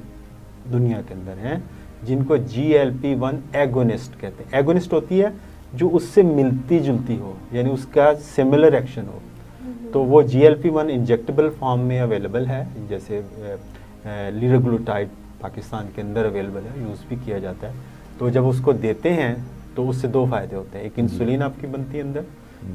दुनिया के अंदर हैं जिनको GLP-1 एगोनिस्ट कहते हैं। एगोनिस्ट होती है जो उससे मिलती जुलती हो, यानी उसका सिमिलर एक्शन हो। तो वो GLP-1 इंजेक्टेबल फॉर्म में अवेलेबल है, जैसे लिराग्लुटाइड पाकिस्तान के अंदर अवेलेबल है, यूज़ भी किया जाता है। तो जब उसको देते हैं तो उससे 2 फायदे होते हैं, एक इंसुलिन आपकी बनती है अंदर,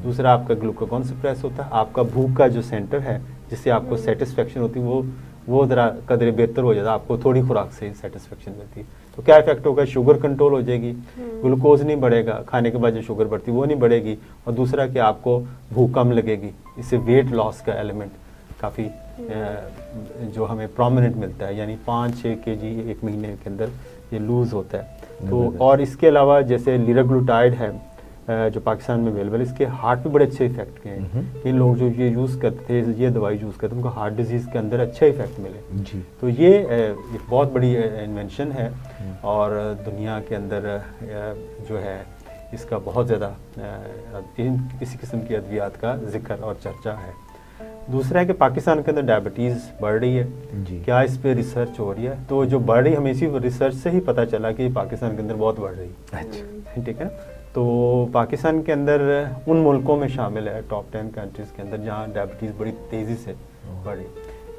दूसरा आपका ग्लूकागॉन सप्रेस होता है, आपका भूख का जो सेंटर है जिससे आपको सेटिस्फेक्शन होती है वो ज़रा कदरे बेहतर हो जाता है, आपको थोड़ी खुराक से सेटिस्फेक्शन मिलती है। तो क्या इफेक्ट होगा, शुगर कंट्रोल हो जाएगी, ग्लूकोज नहीं बढ़ेगा, खाने के बाद जो शुगर बढ़ती है वो नहीं बढ़ेगी, और दूसरा कि आपको भूख कम लगेगी। इससे वेट लॉस का एलिमेंट काफ़ी जो हमें प्रोमिनेंट मिलता है, यानी 5-6 kg 1 महीने के अंदर ये लूज़ होता है। तो और इसके अलावा जैसे लिराग्लुटाइड है जो पाकिस्तान में अवेलेबल, इसके हार्ट पे बड़े अच्छे इफेक्ट के हैं कि लोग जो ये यूज़ करते थे, ये दवाई यूज़ करते हैं, उनको हार्ट डिजीज़ के अंदर अच्छा इफेक्ट मिले जी। तो ये एक बहुत बड़ी इन्वेंशन है और दुनिया के अंदर जो है इसका बहुत ज़्यादा इसी किस्म की अद्वियात का जिक्र और चर्चा है। दूसरा है कि पाकिस्तान के अंदर डायबिटीज़ बढ़ रही है जी। क्या इस पे रिसर्च हो रही है? तो जो बढ़ रही है हमें इसी रिसर्च से ही पता चला कि पाकिस्तान के अंदर बहुत बढ़ रही है। अच्छा, ठीक है। तो पाकिस्तान के अंदर उन मुल्कों में शामिल है टॉप 10 कंट्रीज़ के अंदर जहाँ डायबिटीज़ बड़ी तेज़ी से बढ़ी।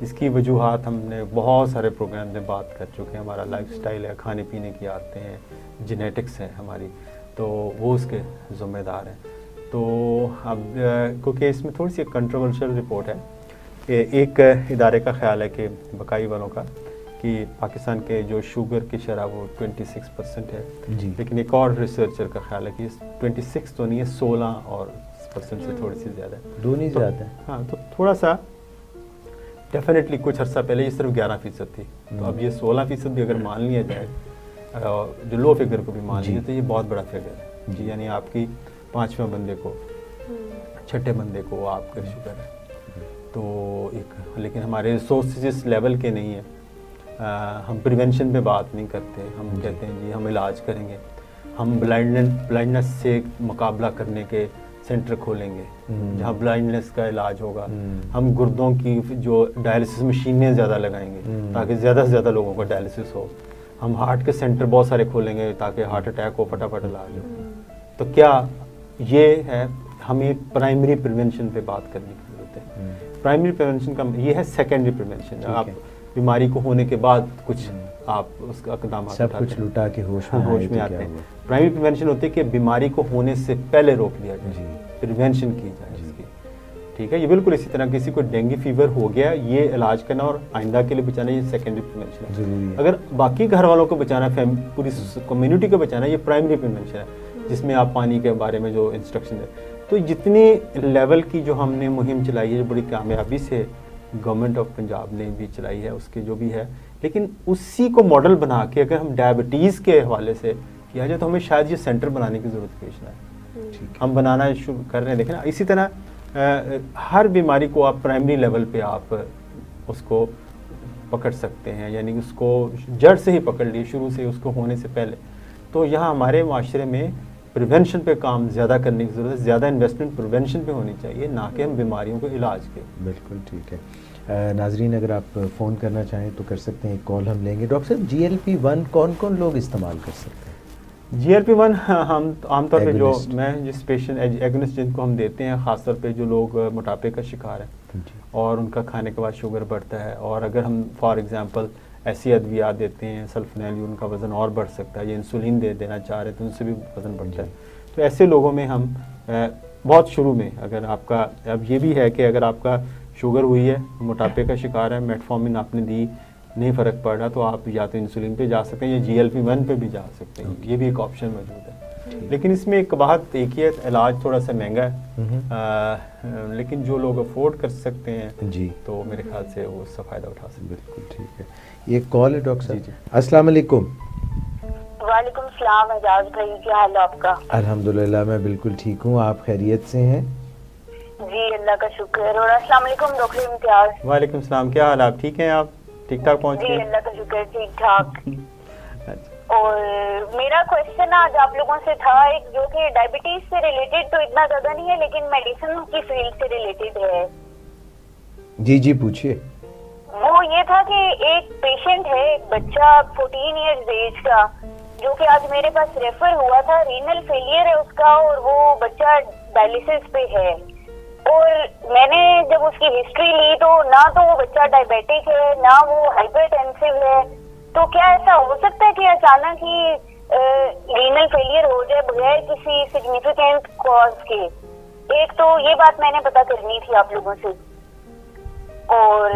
इसकी वजूहात हमने बहुत सारे प्रोग्राम में बात कर चुके हैं। हमारा लाइफस्टाइल है, खाने पीने की आदतें हैं, जेनेटिक्स है हमारी, तो वो उसके ज़िम्मेदार हैं। तो अब क्योंकि इसमें थोड़ी सी कंट्रोवर्शियल रिपोर्ट है कि एक इदारे का ख्याल है कि बकाई वालों का कि पाकिस्तान के जो शुगर की शरह वो 26% है जी। लेकिन एक और रिसर्चर का ख्याल है कि 26 तो नहीं है, 16% से थोड़ी सी ज़्यादा है, दोनों तो, ज़्यादा है। हाँ, तो थोड़ा सा डेफिनेटली कुछ अर्सा पहले ये सिर्फ 11% थी, तो अब ये 16% भी अगर मान लिया जाए, जो लो फिगर को भी मान लिया तो ये बहुत बड़ा फिगर है जी। यानी आपकी 5वें बंदे को, 6ठे बंदे को आपका शुगर है। तो एक लेकिन हमारे रिसोर्सेज लेवल के नहीं है। हम प्रिवेंशन पे बात नहीं करते, हम कहते हैं जी हम इलाज करेंगे, हम ब्लाइंडनेस से मुकाबला करने के सेंटर खोलेंगे जहाँ ब्लाइंडनेस का इलाज होगा। हम गुर्दों की जो डायलिसिस मशीनें ज़्यादा लगाएंगे ताकि ज़्यादा से ज़्यादा लोगों का डायलिसिस हो। हम हार्ट के सेंटर बहुत सारे खोलेंगे ताकि हार्ट अटैक हो फटाफट इलाज हो। तो क्या ये है, हमें प्राइमरी प्रिवेंशन पे बात करने की ज़रूरत है। प्राइमरी प्रिवेंशन का ये है सेकेंडरी प्रिवेंशन। आप बीमारी को होने के बाद कुछ आप उसका इक़दाम सब कुछ लुटा के होश में आते हैं। प्राइमरी प्रिवेंशन होती है कि बीमारी को होने से पहले रोक दिया जाए, प्रिवेंशन की जाए इसकी। ठीक है, ये बिल्कुल इसी तरह किसी को डेंगू फीवर हो गया, ये इलाज करना और आइंदा के लिए बचाना, ये सेकेंडरी प्रिवेंशन है। अगर बाकी घर वालों को बचाना, पूरी कम्युनिटी को बचाना, ये प्राइमरी प्रिवेंशन है, जिसमें आप पानी के बारे में जो इंस्ट्रक्शन है। तो जितनी लेवल की जो हमने मुहिम चलाई है, बड़ी कामयाबी से गवर्नमेंट ऑफ पंजाब ने भी चलाई है, उसके जो भी है, लेकिन उसी को मॉडल बना के अगर हम डायबिटीज़ के हवाले से किया जाए तो हमें शायद ये सेंटर बनाने की ज़रूरत पेश ना है। हम बनाना शुरू कर रहे हैं, देखें ना। इसी तरह हर बीमारी को आप प्राइमरी लेवल पे आप उसको पकड़ सकते हैं, यानी उसको जड़ से ही पकड़ लिए, शुरू से उसको होने से पहले। तो यहाँ हमारे माशरे में प्रिवेंशन पे काम ज़्यादा करने की ज़रूरत है, ज़्यादा इन्वेस्टमेंट प्रिवेंशन पे होनी चाहिए, ना कि हम बीमारियों को इलाज के। बिल्कुल ठीक है। नाजरीन, अगर आप फ़ोन करना चाहें तो कर सकते हैं, एक कॉल हम लेंगे। डॉक्टर साहब, GLP-1 कौन कौन लोग इस्तेमाल कर सकते हैं? GLP-1 हम आमतौर पे जो जिस पेशेंट एगोनिस्ट जिनको हम देते हैं, ख़ासतौर पे जो लोग मोटापे का शिकार है और उनका खाने के बाद शुगर बढ़ता है, और अगर हम फॉर एग्ज़ाम्पल ऐसी अद्वियात देते हैं सल्फोनेल, उनका वज़न और बढ़ सकता है, या इंसुलिन दे देना चाह रहे हैं तो उनसे भी वज़न बढ़ता है। तो ऐसे लोगों में हम बहुत शुरू में, अगर आपका अब ये भी है कि अगर आपका शुगर हुई है, मोटापे का शिकार है, मेटफॉर्मिन आपने दी, नहीं फ़र्क पड़ रहा, तो आप या तो इंसुलिन पे जा सकते हैं या GLP-1 पे भी जा सकते हैं। ये भी एक ऑप्शन मौजूद है। लेकिन इसमें एक बात एक ही है, इलाज थोड़ा सा महंगा है, लेकिन जो लोग अफोर्ड कर सकते हैं जी, तो मेरे ख्याल से वो उसका फ़ायदा उठा सकते हैं। बिल्कुल ठीक है। ये कॉल है डॉक्टर साहब। अस्सलाम वालेकुम। वालेकुम सलाम एजाज भाई, क्या हाल है आपका? अल्हम्दुलिल्लाह, मैं बिल्कुल ठीक हूँ। आप खैरियत से हैं? जी अल्लाह का शुक्र। और अस्सलाम वालेकुम डॉक्टर इम्तियाज। वालेकुम सलाम, क्या हाल है? आप ठीक हैं? आप ठीक ठाक पहुँच गए? जी अल्लाह का शुक्र, ठीक ठाक। और मेरा क्वेश्चन आज आप लोगों से था, एक जो कि डायबिटीज से रिलेटेड तो इतना ज्यादा नहीं है, लेकिन मेडिसिन की फील्ड से रिलेटेड है। जी जी, पूछिए। वो ये था कि एक पेशेंट है, एक बच्चा 14 इयर्स एज का, जो कि आज मेरे पास रेफर हुआ था। रीनल फेलियर है उसका और वो बच्चा डायलिसिस पे है। और मैंने जब उसकी हिस्ट्री ली तो ना तो वो बच्चा डायबिटिक है, ना वो हाइपरटेंसिव है। तो क्या ऐसा हो सकता है कि अचानक ही रीनल फेलियर हो जाए बगैर किसी सिग्निफिकेंट कॉज के? एक तो ये बात मैंने पता करनी थी आप लोगों से। और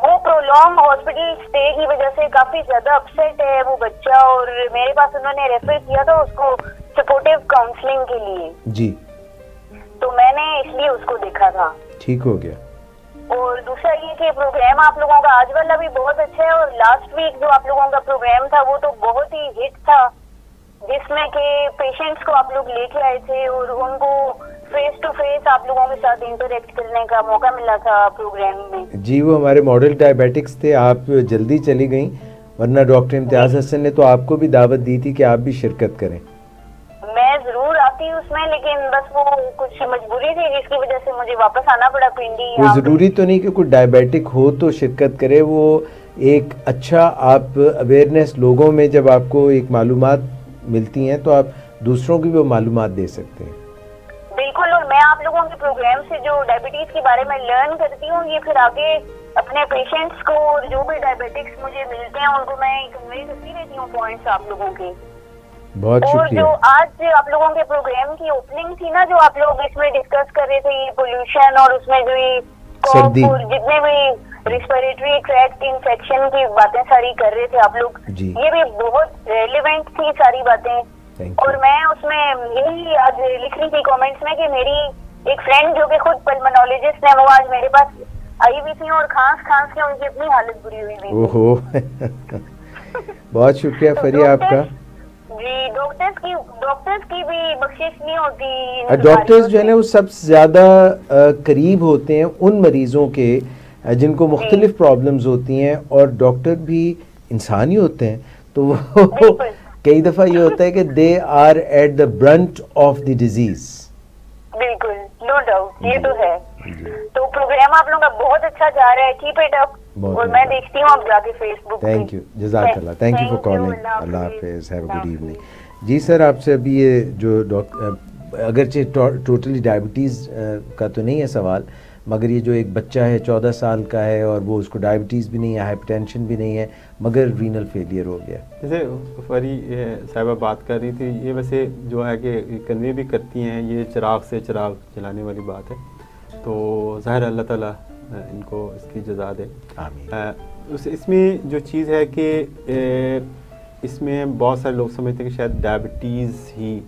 वो प्रोलॉन्ग हॉस्पिटल स्टे की वजह से काफी ज्यादा अपसेट है वो बच्चा, और मेरे पास उन्होंने रेफर किया था उसको सपोर्टिव काउंसलिंग के लिए जी। तो मैंने इसलिए उसको देखा था, ठीक हो गया। और दूसरा ये कि प्रोग्राम आप लोगों का आज वाला भी बहुत अच्छा है, और लास्ट वीक जो आप लोगों का प्रोग्राम था वो तो बहुत ही हिट था, जिसमें कि पेशेंट्स को आप लोग लेके आए थे और उनको फेस टू फेस आप लोगों के साथ इंटरेक्ट करने का मौका मिला था प्रोग्राम में। जी, वो हमारे मॉडल डायबिटिक्स थे, आप जल्दी चली गई, वरना डॉक्टर इम्तियाज हसन ने तो आपको भी दावत दी थी कि आप भी शिरकत करें। मैं जरूर आती उसमें, लेकिन बस वो कुछ मजबूरी थी जिसकी वजह से मुझे वापस आना पड़ा पिंडी। कोई जरूरी तो नहीं कि कोई डायबिटिक हो तो शिरकत करे, वो एक अच्छा आप अवेयरनेस लोगों में जब आपको एक मालूमात मिलती हैं तो आप दूसरों की भी वो मालूमात दे सकते हैं। बिल्कुल, और मैं आप लोगों के प्रोग्राम से जो डायबिटीज के बारे में लर्न करती हूँ, ये फिर आगे अपने पेशेंट्स को और जो भी डायबिटिक्स मुझे मिलते हैं उनको मैं कन्वे करती रहती हूँ पॉइंट्स आप लोगों के। बहुत और शुक्रिया। जो आज आप लोगों के प्रोग्राम की ओपनिंग थी ना, जो आप लोग इसमें डिस्कस कर रहे थे, ये पोल्यूशन और उसमें जो ये सर्दी, जितने भी रिस्पिरेटरी ट्रैक्ट इन्फेक्शन की बातें सारी कर रहे थे आप लोग, ये भी बहुत रेलेवेंट थी सारी बातें। और मैं उसमें यही आज लिख रही थी कमेंट्स में कि मेरी एक फ्रेंड जो कि खुद पल्मोनोलॉजिस्ट है, वो आज मेरे पास आई हुई थी और खांस के उनकी अपनी हालत बुरी हुई थी। ओहो बहुत शुक्रिया फरिया आपका। जी, डॉक्टर्स की भी बख्शिश नहीं होती। डॉक्टर्स जो है ना वो सबसे ज्यादा करीब होते हैं उन मरीजों के जिनको मुख्तलिफ प्रॉब्लम्स होती हैं, और डॉक्टर भी इंसान ही होते हैं, तो वो कई दफा ये होता है कि they are at the brunt of the disease. बिल्कुल, नो डाउट, ये तो है। तो प्रोग्राम आप लोगों का बहुत अच्छा जा रहा है, कीप इट अप। और मैं देखती हूँ अब जाके फेसबुक पे। थैंक यू, जज़ाकल्लाह, थैंक यू फॉर कॉलिंग, अल्लाह हाफिज़, हैव अ गुड इवनिंग। जी सर, आपसे अभी ये जो अगरचे टोटली डायबिटीज़ का तो नहीं है सवाल, मगर ये जो एक बच्चा है 14 साल का है और वो उसको डायबिटीज़ भी नहीं है, हाइपरटेंशन भी नहीं है, मगर रीनल फेलियर हो गया। जैसे फरी साहिबा बात कर रही थी, ये वैसे जो है कि कन्वे भी करती हैं, ये चिराग से चिराग जलाने वाली बात है, तो ज़ाहिर अल्लाह ताला इनको इसकी जज़ा दे, आमीन। इसमें जो चीज़ है कि इसमें बहुत सारे लोग समझते हैं कि शायद डायबिटीज़ ही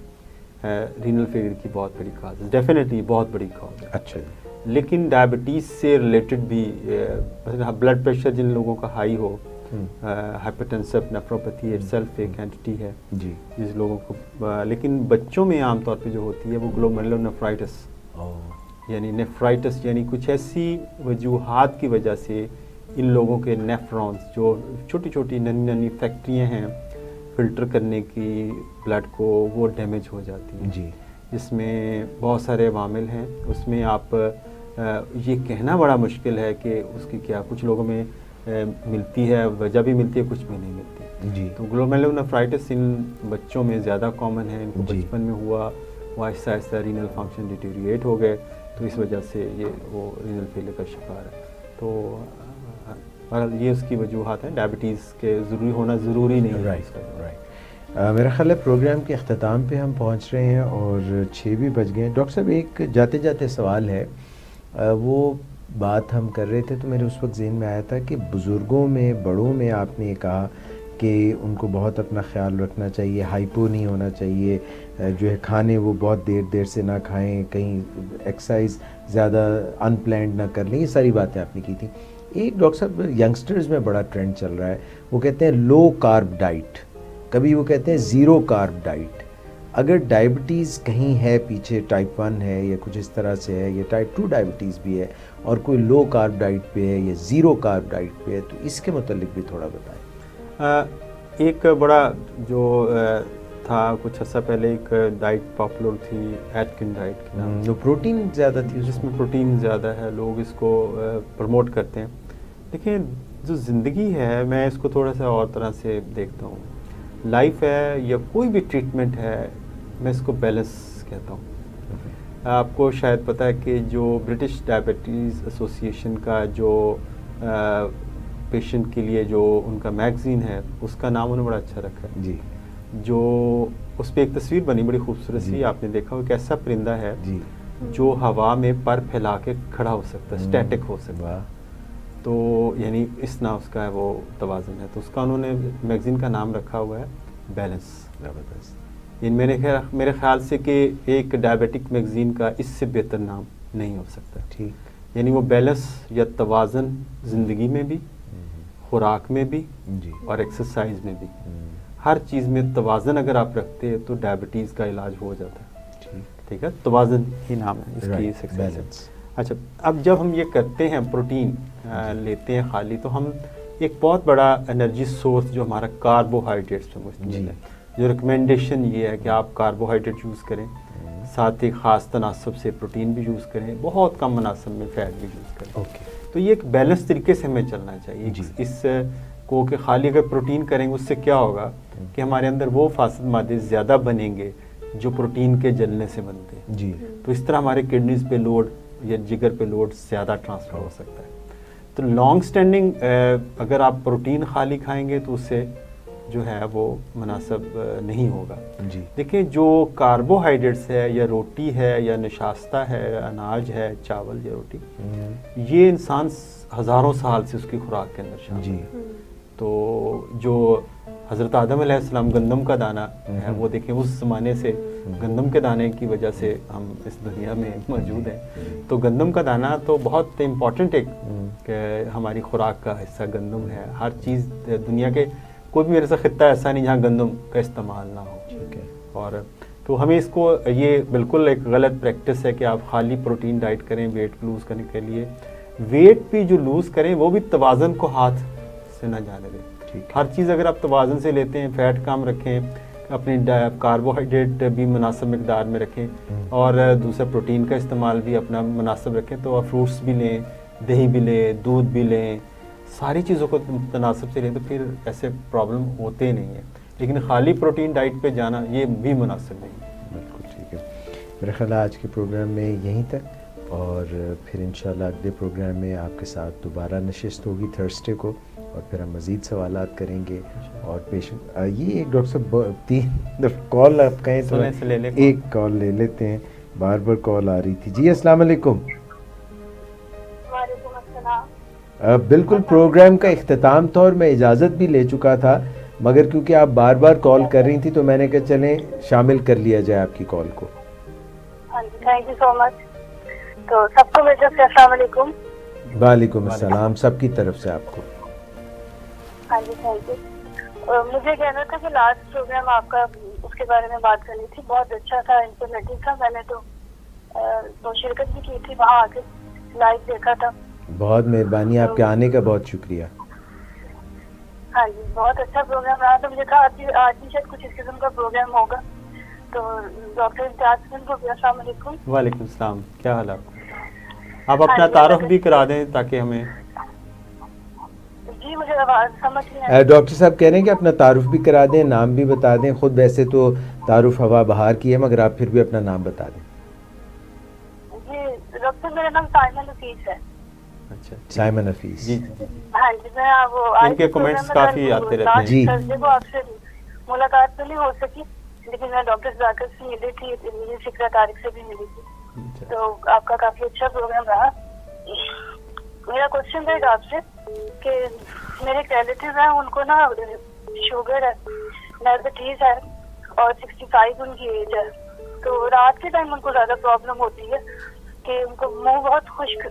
रीनल फेलियर की बहुत बड़ी काज है। डेफिनेटली बहुत बड़ी काज है। अच्छा, लेकिन डायबिटीज़ से रिलेटेड भी ब्लड प्रेशर जिन लोगों का हाई हो, हाइपरटेंसिव नेफ्रोपैथी इटसेल्फ एक एंटिटी है जी, जिस लोगों को, लेकिन बच्चों में आमतौर पे जो होती है वो ग्लोमेरुलोनेफ्राइटिस, यानी नेफ्राइटिस, यानी कुछ ऐसी वजूहात की वजह से इन लोगों के नेफ्रॉन्स, जो छोटी छोटी नन्ही नन्ही फैक्ट्रियाँ हैं फिल्टर करने की ब्लड को, वो डैमेज हो जाती हैं जी, जिसमें बहुत सारे अवामिल हैं। उसमें आप ये कहना बड़ा मुश्किल है कि उसकी क्या, कुछ लोगों में मिलती है, वजह भी मिलती है, कुछ भी नहीं मिलती जी। तो ग्लोमेरुलोनेफ्राइटिस इन बच्चों में ज़्यादा कॉमन है, इनको जी। बचपन में हुआ, वो Aahista Aahista renal function deteriorate हो गए, तो इस वजह से ये वो रीनल फेलियर का शिकार है। तो ये उसकी वजूहत है, डायबिटीज़ के ज़रूरी होना ज़रूरी नहीं है। राइट। मेरा ख्याल है प्रोग्राम के अख्ताम पे हम पहुंच रहे हैं और 6 भी बज गए हैं। डॉक्टर साहब, एक जाते जाते सवाल है, वो बात हम कर रहे थे तो मेरे उस वक्त ज़हन में आया था कि बुज़ुर्गों में, बड़ों में आपने कहा कि उनको बहुत अपना ख्याल रखना चाहिए, हाइपो नहीं होना चाहिए, जो है खाने वो बहुत देर देर से ना खाएं, कहीं एक्सरसाइज ज़्यादा अनप्लान्ड ना कर लें, ये सारी बातें आपने की थी। एक डॉक्टर साहब, यंगस्टर्स में बड़ा ट्रेंड चल रहा है, वो कहते हैं लो कार्ब डाइट, कभी वो कहते हैं ज़ीरो कार्ब डाइट। अगर डायबिटीज़ कहीं है पीछे, टाइप 1 है या कुछ इस तरह से है, या टाइप 2 डायबिटीज़ भी है और कोई लो कार्ब डाइट पे है या ज़ीरो कार्ब डाइट पे है, तो इसके मतलब भी थोड़ा बताएं। एक बड़ा जो था कुछ अर्सा पहले, एक डाइट पॉपुलर थी एटकिन डाइट के नाम, जो प्रोटीन ज़्यादा थी, जिसमें प्रोटीन ज़्यादा है, लोग इसको प्रमोट करते हैं। देखिए, जो ज़िंदगी है, मैं इसको थोड़ा सा और तरह से देखता हूँ। लाइफ है या कोई भी ट्रीटमेंट है, मैं इसको बैलेंस कहता हूँ। आपको शायद पता है कि जो ब्रिटिश डायबिटीज़ एसोसिएशन का जो पेशेंट के लिए जो उनका मैगज़ीन है, उसका नाम उन्होंने बड़ा अच्छा रखा है जी। जो उस पर एक तस्वीर बनी बड़ी खूबसूरत सी, आपने देखा हो, एक ऐसा परिंदा है जी, जो हवा में पर फैला के खड़ा हो सकता है, स्टैटिक हो सकता है। तो यानी इस ना उसका है वो तवाज़ुन है, तो उसका उन्होंने मैगज़ीन का नाम रखा हुआ है बैलेंस। ज़बरदस्त। इन मेरे ख्याल से कि एक डायबिटिक मैगज़ीन का इससे बेहतर नाम नहीं हो सकता। ठीक, यानी वो बैलेंस या तवाज़ुन ज़िंदगी में भी, खुराक में भी जी, और एक्सरसाइज में भी, हर चीज़ में तवाज़ुन अगर आप रखते हैं तो डायबिटीज़ का इलाज हो जाता है। ठीक है, तवाज़ुन ही नाम है इसकी, बैलेंस। अच्छा, अब जब हम ये करते हैं, प्रोटीन लेते हैं खाली, तो हम एक बहुत बड़ा एनर्जी सोर्स जो हमारा कार्बोहाइड्रेट्स पे मुश्तमिल है, जो रिकमेंडेशन ये है कि आप कार्बोहाइड्रेट यूज़ करें, साथ ही ख़ास तनासब से प्रोटीन भी यूज़ करें, बहुत कम मुनासब में फ़ैट भी यूज़ करें। ओके। तो ये एक बैलेंस तरीके से हमें चलना चाहिए। इस को कि खाली अगर प्रोटीन करेंगे, उससे क्या होगा कि हमारे अंदर वो फासिद मादे ज़्यादा बनेंगे जो प्रोटीन के जलने से बनते हैं जी। तो इस तरह हमारे किडनीज पे लोड या जिगर पे लोड ज़्यादा ट्रांसफ़र हो सकता है। तो लॉन्ग स्टैंडिंग अगर आप प्रोटीन खाली खाएंगे तो उससे जो है वो मुनासिब नहीं होगा। जी। देखिए, जो कार्बोहाइड्रेट्स है या रोटी है या नशास्ता है, अनाज है, चावल या रोटी, ये इंसान हज़ारों साल से उसकी खुराक के अंदर शामिल है। तो जो हज़रत आदम अलैहिस्सलाम गंदम का दाना है, वो देखें उस ज़माने से गंदम के दाने की वजह से हम इस दुनिया में मौजूद हैं। तो गंदम का दाना तो बहुत इम्पॉर्टेंट एक हमारी खुराक का हिस्सा गंदम है। हर चीज़ दुनिया के कोई भी मेरे से खित्ता ऐसा नहीं जहाँ गंदम का इस्तेमाल ना हो। ठीक है। और तो हमें इसको, ये बिल्कुल एक गलत प्रैक्टिस है कि आप खाली प्रोटीन डाइट करें वेट लूज़ करने के लिए। वेट भी जो लूज़ करें वो भी तवाज़ुन को हाथ से ना जाने दें। हर चीज़ अगर आप तवाज़ुन से लेते हैं, फैट कम रखें, अपनी कार्बोहाइड्रेट भी मुनासिब मकदार में रखें और दूसरा प्रोटीन का इस्तेमाल भी अपना मुनासिब रखें। तो आप फ्रूट्स भी लें, दही भी लें, दूध भी लें, सारी चीज़ों को मुनासिब से लें तो फिर ऐसे प्रॉब्लम होते नहीं हैं। लेकिन खाली प्रोटीन डाइट पे जाना ये भी मुनासिब नहीं है। बिल्कुल ठीक है। मेरा ख्याल है आज के प्रोग्राम में यहीं तक, और फिर इंशाल्लाह अगले प्रोग्राम में आपके साथ दोबारा नशिस्त होगी थर्सडे को, और फिर हम मज़ीद सवालात करेंगे। और पेशेंट ये एक डॉक्टर साहब 3 कॉल आप कहें तो एक कॉल ले लेते हैं, बार बार कॉल आ रही थी। जी अस्सलाम वालेकुम। बिल्कुल प्रोग्राम का इख्तिताम था और मैं इजाज़त भी ले चुका था, मगर क्योंकि आप बार बार कॉल कर रही थी तो मैंने कहा चलें शामिल कर लिया जाए आपकी कॉल को। हाँ जी, थैंक यू सो मच। तो सबको मेरी तरफ से अस्सलाम वालेकुम। वालेकुम अस्सलाम सबकी तरफ से आपको। हाँ जी, थैंक यू। मुझे कहना था कि लास्ट प्रोग्राम आपका उसके बारे में बात करनी थी, बहुत अच्छा था, इंफॉर्मेटिव था। मैंने तो शिरकत भी की थी, वहाँ आके लाइव देखा था। बहुत मेहरबानी, आपके आने का बहुत शुक्रिया। हाँ जी, बहुत अच्छा प्रोग्राम रहा। तो मुझे कहा आज भी शायद कुछ इस किस्म का प्रोग्राम होगा। तो डॉक्टर इम्तियाज हसन को भी अस्सलाम वालेकुम। वालेकुम सलाम, क्या हाल है आपका? आप अपना तारुफ भी करा दें ताकि हमें। जी मुझे आवाज़ समझ नहीं आ रही। डॉक्टर साहब कह रहे हैं कि अपना तारुफ भी करा दें, नाम भी बता दें। खुद वैसे तो तारुफ हवा बहार की है, मगर आप फिर भी अपना नाम बता दें। जी डॉक्टर, मेरा नाम साइमन हफीज है। अच्छा, साइमन हफीज। जी हाँ जी, मैं वो इनके कमेंट्स काफी आते रहते हैं। जी थर्सडे को आपसे मुलाकात तो नहीं हो सकी, लेकिन मैं डॉक्टर जाकर से मिली थी, मुझे फिक्रा तारिक से भी मिली थी। तो आपका काफी अच्छा प्रोग्राम रहा। मेरा क्वेश्चन रहेगा आपसे कि मेरे रिलेटिव हैं, उनको ना शुगर है, डायबिटीज है और 65 उनकी एज है। तो रात के टाइम उनको ज्यादा प्रॉब्लम होती है कि उनको मुंह बहुत खुश्क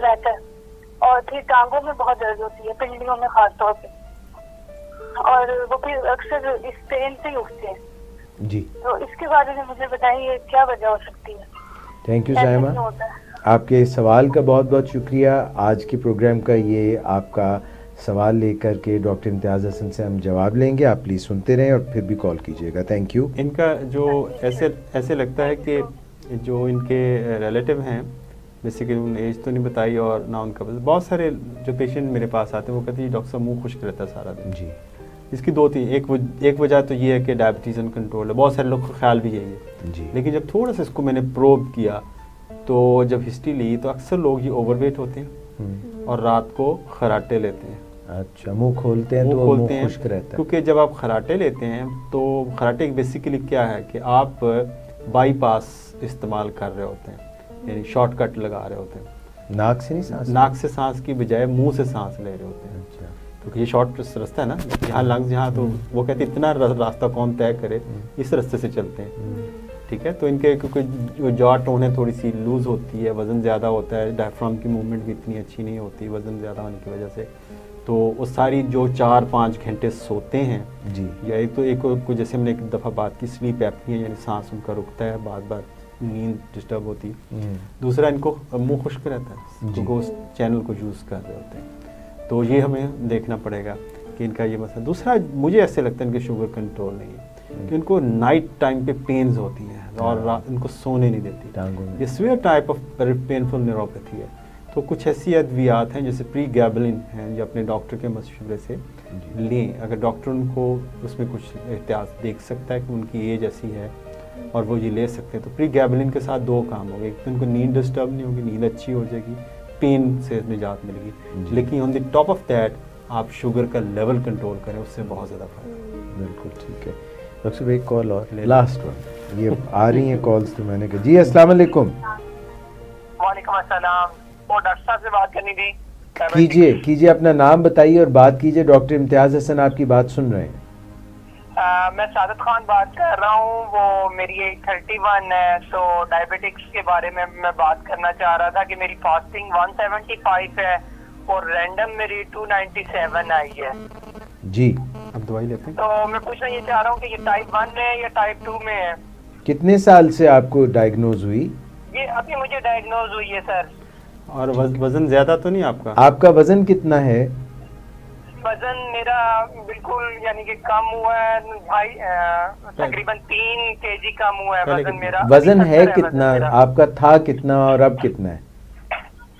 रहता है और फिर टांगों में बहुत दर्द होती है, पिंडलियों में खास तौर पे, और वो फिर अक्सर इस पेन से ही उठते हैं। जी, तो इसके बारे में मुझे बताइए क्या वजह हो सकती है। थैंक यू साइमा, आपके सवाल का बहुत बहुत शुक्रिया। आज के प्रोग्राम का ये आपका सवाल लेकर के डॉक्टर इम्तियाज हसन से हम जवाब लेंगे। आप प्लीज़ सुनते रहें और फिर भी कॉल कीजिएगा। Thank you. इनका जो ऐसे लगता है कि जो इनके रिलेटिव हैं, बेसिकली उन्होंने एज तो नहीं बताई और ना उनका, बहुत सारे जो पेशेंट मेरे पास आते हैं वो कहते हैं डॉक्टर साहब मुँह खुश्क रहता है सारा दिन। जी, इसकी 2-3 एक वजह तो ये है कि डायबिटीज़ अनकंट्रोल है, बहुत सारे लोग का ख्याल भी यही है। जी, लेकिन जब थोड़ा सा इसको मैंने प्रोब किया तो जब हिस्ट्री ली तो अक्सर लोग ये ओवरवेट होते हैं और रात को खराटे लेते हैं। अच्छा, मुंह खोलते हैं तो मुंह खुश्क रहता है। क्योंकि जब आप खराटे लेते हैं तो खराटे बेसिकली क्या है कि आप बाईपास इस्तेमाल कर रहे होते हैं, यानी शॉर्टकट लगा रहे होते हैं। नाक से नहीं सांस? नाक से सांस की बजाय मुंह से सांस ले रहे होते हैं। अच्छा, तो ये शॉर्ट रास्ता है ना, यहाँ लंग्स यहाँ, तो वो कहते हैं इतना रास्ता कौन तय करे, इस रास्ते से चलते हैं। ठीक है, तो इनके क्योंकि जो जॉ टोन है थोड़ी सी लूज होती है, वज़न ज़्यादा होता है, डायफ्राम की मूवमेंट भी इतनी अच्छी नहीं होती वज़न ज़्यादा होने की वजह से। तो वो सारी जो 4-5 घंटे सोते हैं जी, या एक को जैसे हमने एक दफ़ा बात की स्लीप एपनिया, यानी सांस उनका रुकता है, बार बार नींद डिस्टर्ब होती है। दूसरा इनको मुंह खुश्क रहता है क्योंकि उस चैनल को यूज़ कर रहे होते हैं। तो ये हमें देखना पड़ेगा कि इनका ये मसला। दूसरा मुझे ऐसे लगता है इनके शुगर कंट्रोल नहीं है कि इनको नाइट टाइम पे पेन्स होती हैं और इनको सोने नहीं देती टांगों में। ये severe type of painful neuropathy है। तो कुछ ऐसी अद्वियात हैं जैसे प्रीगैबलिन हैं जो अपने डॉक्टर के मशवरे से लें। अगर डॉक्टर उनको उसमें कुछ एहतियात देख सकता है कि उनकी एज ऐसी है और वो ये ले सकते हैं, तो प्रीगैबलिन के साथ 2 काम हो गए। एक तो उनको नींद डिस्टर्ब नहीं होगी, नींद अच्छी हो जाएगी, पेन से निजात मिलेगी। लेकिन on the top of that आप शुगर का लेवल कंट्रोल करें, उससे बहुत ज़्यादा फायदा। बिल्कुल ठीक है। डॉक्टर साहब एक कॉल और, लास्ट वन, ये आ रही हैं कॉल्स तो मैंने कहा। जी अस्सलाम वालेकुम। वालेकुम अस्सलाम, वो डॉक्टर साहब से बात करनी थी। कीजिए अपना नाम बताइए और बात कीजिए। डॉक्टर इम्तियाज हसन आपकी बात सुन रहे हैं। मैं सादत खान बात कर रहा हूँ। वो मेरी एज 31 है। तो डायबिटिक्स के बारे में मैं बात करना चाह रहा था कि मेरी फास्टिंग 175 है और रैंडम मेरी 297 आई है। जी, अब दवाई लेते हैं। तो मैं पूछना ये चाह रहा हूँ कि ये टाइप 1 है या टाइप 2 में है। कितने साल से आपको डायग्नोज हुई? ये अभी मुझे डायग्नोज हुई है सर। और वजन ज्यादा तो नहीं आपका? आपका वजन कितना है? वजन मेरा बिल्कुल यानी कि कम हुआ है भाई, तकरीबन 3 kg कम हुआ है वजन मेरा। वजन है वजन कितना मेरा। आपका, था कितना और अब कितना है?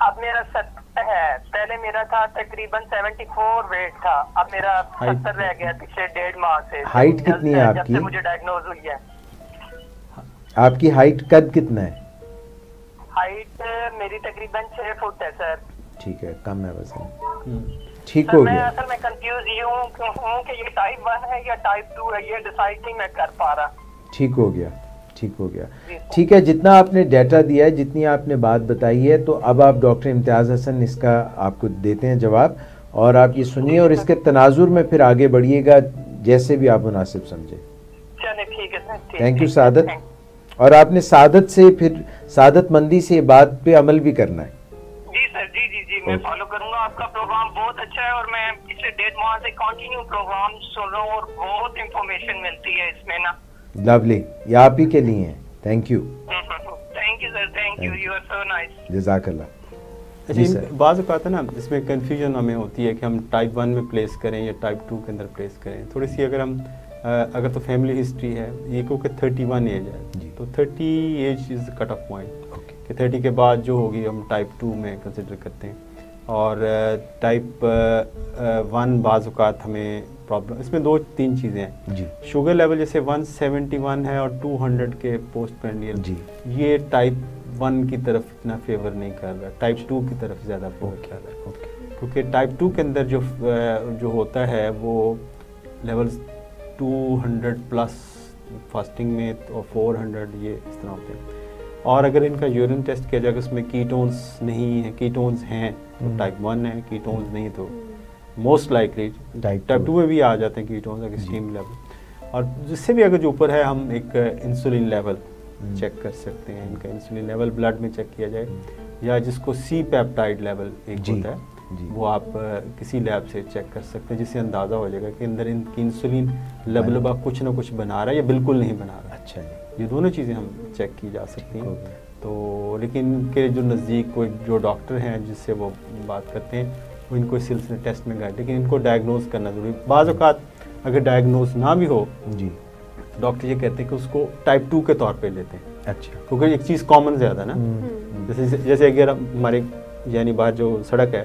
अब मेरा 70 है, पहले मेरा था तकरीबन 74 वेट था, अब मेरा 70 रह गया पिछले 1.5 माह से। हाइट कितनी है जब आपकी? से मुझे डायग्नोज हुई है। आपकी हाइट कद कितना है? हाइट मेरी तकरीबन 6 फुट है सर। ठीक है, कम है वजन, ठीक सर हो मैं गया। असल में कंफ्यूज ये हूँ कि ये टाइप 1 है या टाइप 2 है, ये डिसाइड नहीं मैं कर पा रहा। ठीक हो गया, ठीक हो गया। जी। ठीक है, जितना आपने डाटा दिया है, जितनी आपने बात बताई है, तो अब आप डॉक्टर इम्तियाज़ हसन इसका आपको देते हैं जवाब, और आप ये सुनिए और इसके तनाजुर में फिर आगे बढ़िएगा जैसे भी आप मुनासिब समझे। चलिए ठीक है सर, ठीक। थैंक यू ठीक, सादत। थैंक- और आपने सादत से फिर सादतमंदी से बात पे अमल भी करना है। जी सर, जी जी जी, मैं फॉलो करूंगा। आपका प्रोग्राम बहुत अच्छा है और मैं पिछले 1.5 माह से कंटिन्यू प्रोग्राम सुन रहा हूँ और बहुत इंफॉर्मेशन मिलती है इसमें ना। लवली, ये आप ही के लिए हैं। Thank you, thank you sir, thank you, you are so nice. जज़ाकल्लाह। अच्छा, बाज़ औक़ात है ना, इसमें कन्फ्यूजन हमें होती है कि हम टाइप 1 में प्लेस करें या टाइप 2 के अंदर प्लेस करें। थोड़ी सी अगर हम अगर तो फैमिली हिस्ट्री है, ये क्योंकि 31 एज है, तो 30 age is cut off point कि 30 के बाद जो होगी हम टाइप 2 में कंसिडर करते हैं। और टाइप 1 बाज़ औक़ात हमें प्रॉब्लम, इसमें 2-3 चीज़ें हैं जी। शुगर लेवल जैसे 171 है और 200 के पोस्ट प्रेंडियल, जी। ये टाइप 1 की तरफ इतना फेवर नहीं कर रहा, टाइप 2 की तरफ ज़्यादा फेवर कर रहा है। क्योंकि टाइप 2 के अंदर जो होता है वो लेवल्स 200 प्लस फास्टिंग में, तो 400 ये इस तरह होते हैं। और अगर इनका यूरिन टेस्ट किया जाए उसमें कीटोन्स नहीं है, कीटोन्स हैं तो टाइप 1 है, कीटोन्स नहीं तो मोस्ट लाइकली टाइप 2 में भी आ जाते हैं कीटोन्स एक्सट्रीम लेवल। और जिससे भी अगर जो ऊपर है, हम एक इंसुलिन लेवल चेक कर सकते हैं। इनका इंसुलिन लेवल ब्लड में चेक किया जाए, या जिसको सी पेप्टाइड लेवल एक होता है, वो आप किसी लैब से चेक कर सकते हैं, जिससे अंदाज़ा हो जाएगा कि अंदर इनकी इंसुलिन लेवल कुछ ना कुछ बना रहा है या बिल्कुल नहीं बना रहा। अच्छा जी, ये दोनों चीज़ें हम चेक की जा सकती हैं। तो लेकिन इनके जो नज़दीक कोई जो डॉक्टर हैं जिससे वो बात करते हैं, वो इनको इस सिलसिले टेस्ट में गए, लेकिन इनको डायग्नोज करना ज़रूरी। बाज़ औक़ात अगर डायग्नोज ना भी हो जी, डॉक्टर ये कहते हैं कि उसको टाइप 2 के तौर पे लेते हैं। अच्छा, क्योंकि एक चीज़ कॉमन ज़्यादा ना, जैसे अगर हमारे यानी बाहर जो सड़क है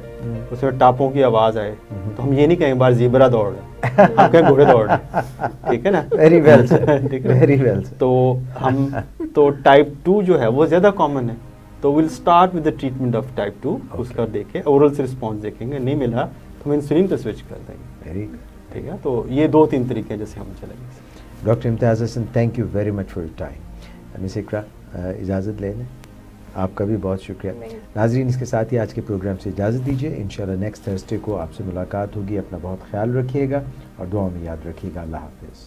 उसमें टापों की आवाज़ आए तो हम ये नहीं कहेंगे बाहर ज़ीब्रा दौड़ रहे हैं, हम कहें घोड़े दौड़ रहे हैं, ठीक है ना। Very well sir, very well sir. तो हम तो टाइप 2 जो है वो ज़्यादा कॉमन है, तो will start with the treatment of type 2। उसका देखें, ओरल से रिस्पॉन्स देखेंगे, नहीं मिला तो हम इंसुलिन पर स्विच कर देंगे। वेरी, ठीक है, तो ये 2-3 तरीके हैं जैसे हम चलेंगे। Doctor Imtiaz Hasan, thank you very much for your time. Miss Iqra, इजाज़त ले लें, आपका भी बहुत शुक्रिया। नाज़रीन, इसके साथ ही आज के प्रोग्राम से इजाज़त दीजिए। इंशाल्लाह नेक्स्ट थर्सडे को आपसे मुलाकात होगी। अपना बहुत ख्याल रखिएगा और दुआ में याद रखिएगा। अल्लाह हाफ़िज़।